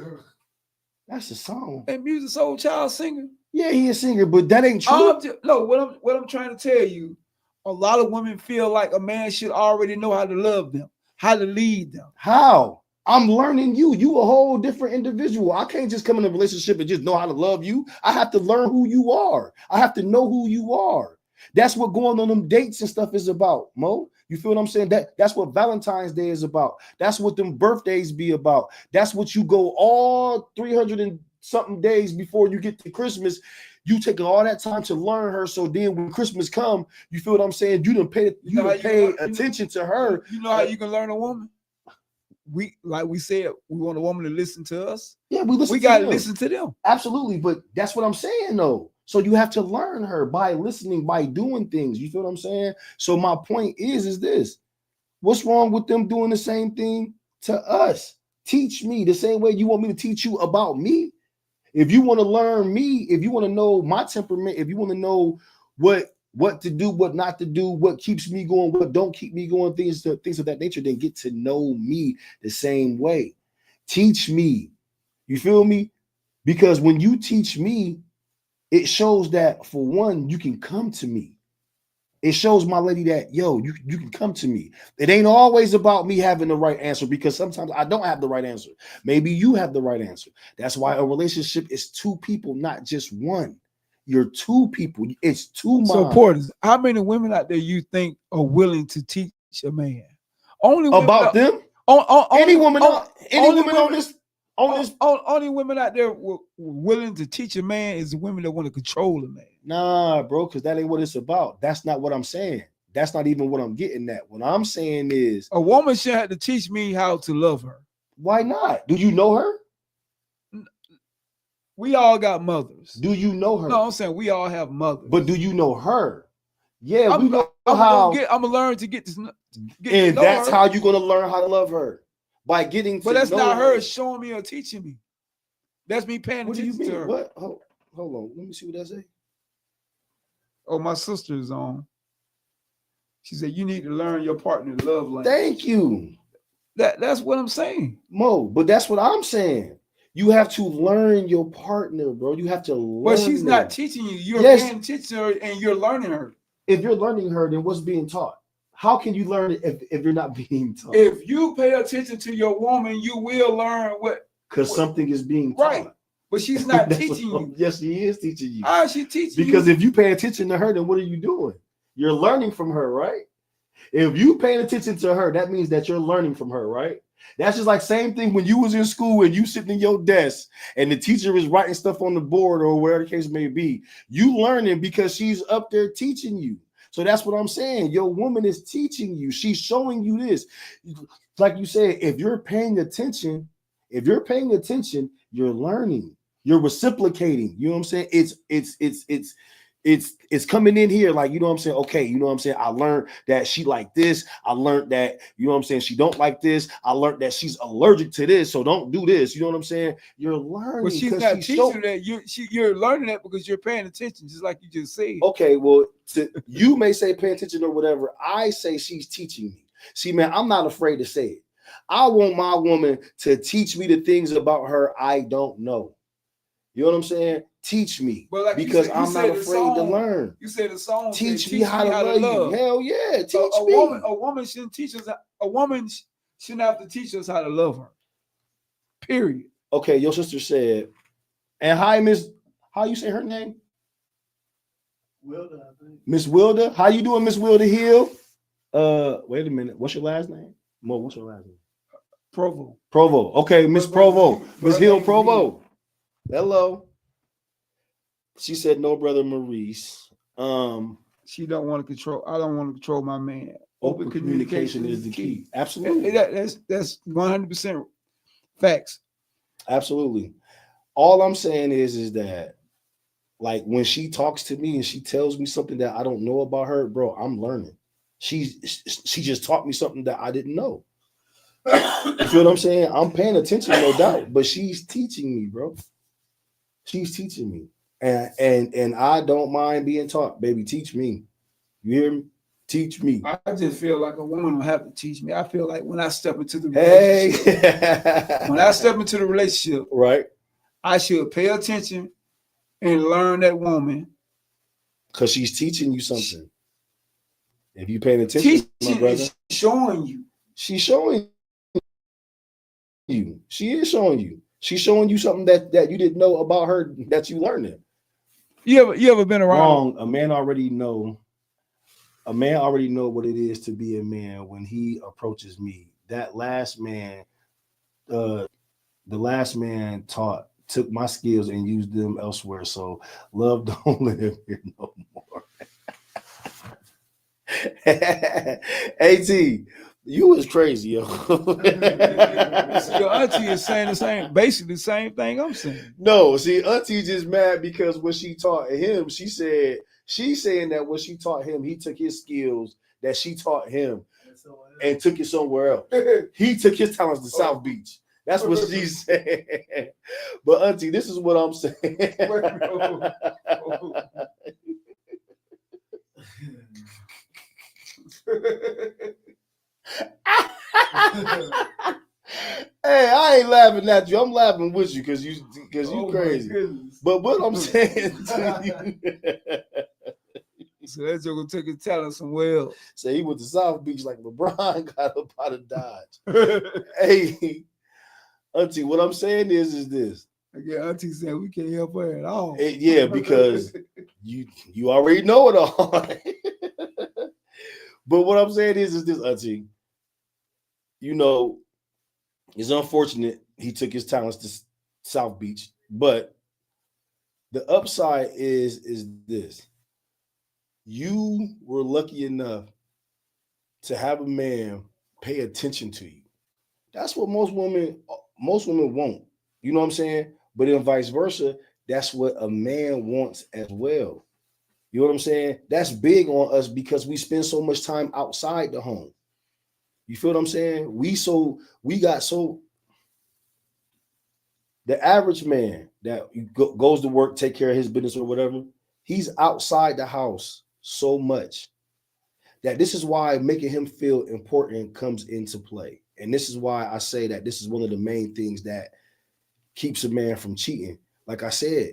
That's a song. And Music Soul Child singer. Yeah, he a singer, but that ain't true. What I'm trying to tell you, a lot of women feel like a man should already know how to love them, how to lead them. How? I'm learning you. You a whole different individual. I can't just come in a relationship and just know how to love you. I have to learn who you are. I have to know who you are. That's what going on them dates and stuff is about, Mo. You feel what I'm saying? That's what Valentine's Day is about. That's what them birthdays be about. That's what you go all 300 and something days before you get to Christmas. You take all that time to learn her. So then when Christmas come, you feel what I'm saying? You done pay attention to her. You know how you can learn a woman? We said, we want a woman to listen to us. Yeah, we got to listen to them. Absolutely, but that's what I'm saying though. So you have to learn her by listening, by doing things. You feel what I'm saying? So my point is this: what's wrong with them doing the same thing to us? Teach me the same way you want me to teach you about me. If you want to learn me, if you want to know my temperament, if you want to know what to do, what not to do, what keeps me going, what don't keep me going, things of that nature, then get to know me the same way. Teach me. You feel me? Because when you teach me, it shows that, for one, you can come to me. It shows my lady that, yo, you can come to me. It ain't always about me having the right answer, because sometimes I don't have the right answer. Maybe you have the right answer. That's why a relationship is two people, not just one. You're two people. It's two minds. So, Porters, how many women out there you think are willing to teach a man? Only about them? Any woman on this. Only women out there willing to teach a man is the women that want to control a man. Nah, bro, because that ain't what it's about. That's not what I'm saying. That's not even what I'm getting at. What I'm saying is, a woman should have to teach me how to love her. Why not? Do you know her? We all got mothers. Do you know her? No, I'm saying we all have mothers. But do you know her? Yeah, we know how. I'm gonna learn to get this. And that's how you're gonna learn how to love her. By getting to know her. But that's not her showing me or teaching me. That's me paying attention to her. What? Hold on. Let me see what that say. Oh, my sister is on. She said, you need to learn your partner's love language. Thank you. That's what I'm saying. Mo, but that's what I'm saying. You have to learn your partner, bro. You have to learn. But she's not teaching you. You're paying attention to her and you're learning her. If you're learning her, then what's being taught? How can you learn it if you're not being taught? If you pay attention to your woman, you will learn what. Because something is being taught. Right. But she's not teaching you. Yes, she is teaching you. How is she teaching you? Because if you pay attention to her, then what are you doing? You're learning from her, right? If you paying attention to her, that means that you're learning from her, right? That's just like same thing when you was in school and you sitting in your desk and the teacher is writing stuff on the board or whatever the case may be. You learning because she's up there teaching you. So that's what I'm saying. Your woman is teaching you. She's showing you this. Like you said, if you're paying attention, you're learning. You're reciprocating. You know what I'm saying? It's coming in here like, you know what I'm saying? Okay, you know what I'm saying? I learned that she like this. I learned that, you know what I'm saying? She don't like this. I learned that she's allergic to this, so don't do this. You know what I'm saying? You're learning. But she's not teaching that. You're learning that because you're paying attention, just like you just said. Okay, well, you may say pay attention or whatever. I say she's teaching me. See, man, I'm not afraid to say it. I want my woman to teach me the things about her I don't know. You know what I'm saying? Teach me, like because I'm not afraid to learn. You said the song. Teach me how to love you. Hell yeah, teach me. A woman shouldn't teach us. A woman shouldn't have to teach us how to love her. Period. Okay, your sister said, and hi, Miss. How you say her name? Wilda, I think. Miss Wilda. How you doing, Miss Wilda Hill? Wait a minute. What's your last name? Mo, what's your last name? Provo. Provo. Okay, Miss Provo. Miss Hill Provo. Hello. She said, no, brother Maurice. She don't want to control. I don't want to control my man. Open communication is the key. Absolutely. That's 100% facts. Absolutely. All I'm saying is that, like, when she talks to me and she tells me something that I don't know about her, bro, I'm learning. She just taught me something that I didn't know. You feel what I'm saying? I'm paying attention, no doubt, but she's teaching me, bro. She's teaching me. And I don't mind being taught, baby. Teach me. You hear me? Teach me. I just feel like a woman will have to teach me. I feel like when I step into the relationship, right, I should pay attention and learn that woman. Because she's teaching you something. If you paying attention, my brother, showing you. She's showing you. She is showing you. She's showing you something that you didn't know about her that you learned it. You ever been around? Wrong. A man already know A man already know what it is to be a man when he approaches me. That last man, uh, the last man took my skills and used them elsewhere. So love don't live here no more. At, you was crazy, yo. See, your auntie is saying the same, basically the same thing I'm saying. No, see, auntie just mad because what she taught him, she's saying that what she taught him, he took his skills that she taught him and took it somewhere else. He took his talents to South Beach. That's what she's saying. But auntie, this is what I'm saying. Hey, I ain't laughing at you. I'm laughing with you because you crazy. But what I'm saying to you, so that joke took his talent somewhere else. Say he went to South Beach like LeBron got up out of Dodge. Hey, auntie, what I'm saying is this. Again, auntie said we can't help her at all. Yeah, because you already know it all. But what I'm saying is this, auntie. You know, it's unfortunate he took his talents to South Beach, but the upside is this. You were lucky enough to have a man pay attention to you. That's what most women want. You know what I'm saying? But then vice versa, that's what a man wants as well. You know what I'm saying? That's big on us because we spend so much time outside the home. You feel what I'm saying? The average man that goes to work, take care of his business or whatever, he's outside the house so much that this is why making him feel important comes into play. And this is why I say that this is one of the main things that keeps a man from cheating. Like I said,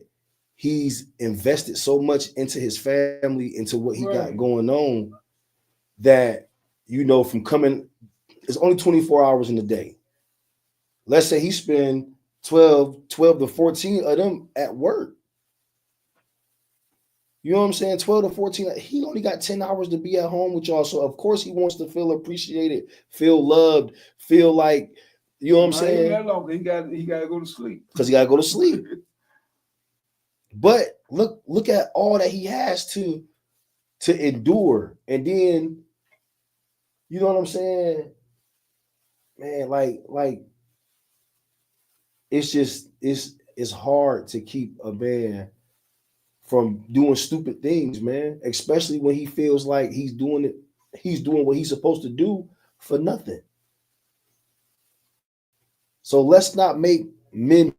he's invested so much into his family, into what he got going on, that, you know, from coming, it's only 24 hours in the day. Let's say he spend 12 to 14 of them at work. You know what I'm saying? 12 to 14. He only got 10 hours to be at home with y'all. So, of course, he wants to feel appreciated, feel loved, feel like, you know what I'm saying? That longer. He got to go to sleep. Because he got to go to sleep. But look at all that he has to endure. And then, you know what I'm saying? Man, like it's hard to keep a man from doing stupid things, man, especially when he feels like he's doing what he's supposed to do for nothing. So let's not make men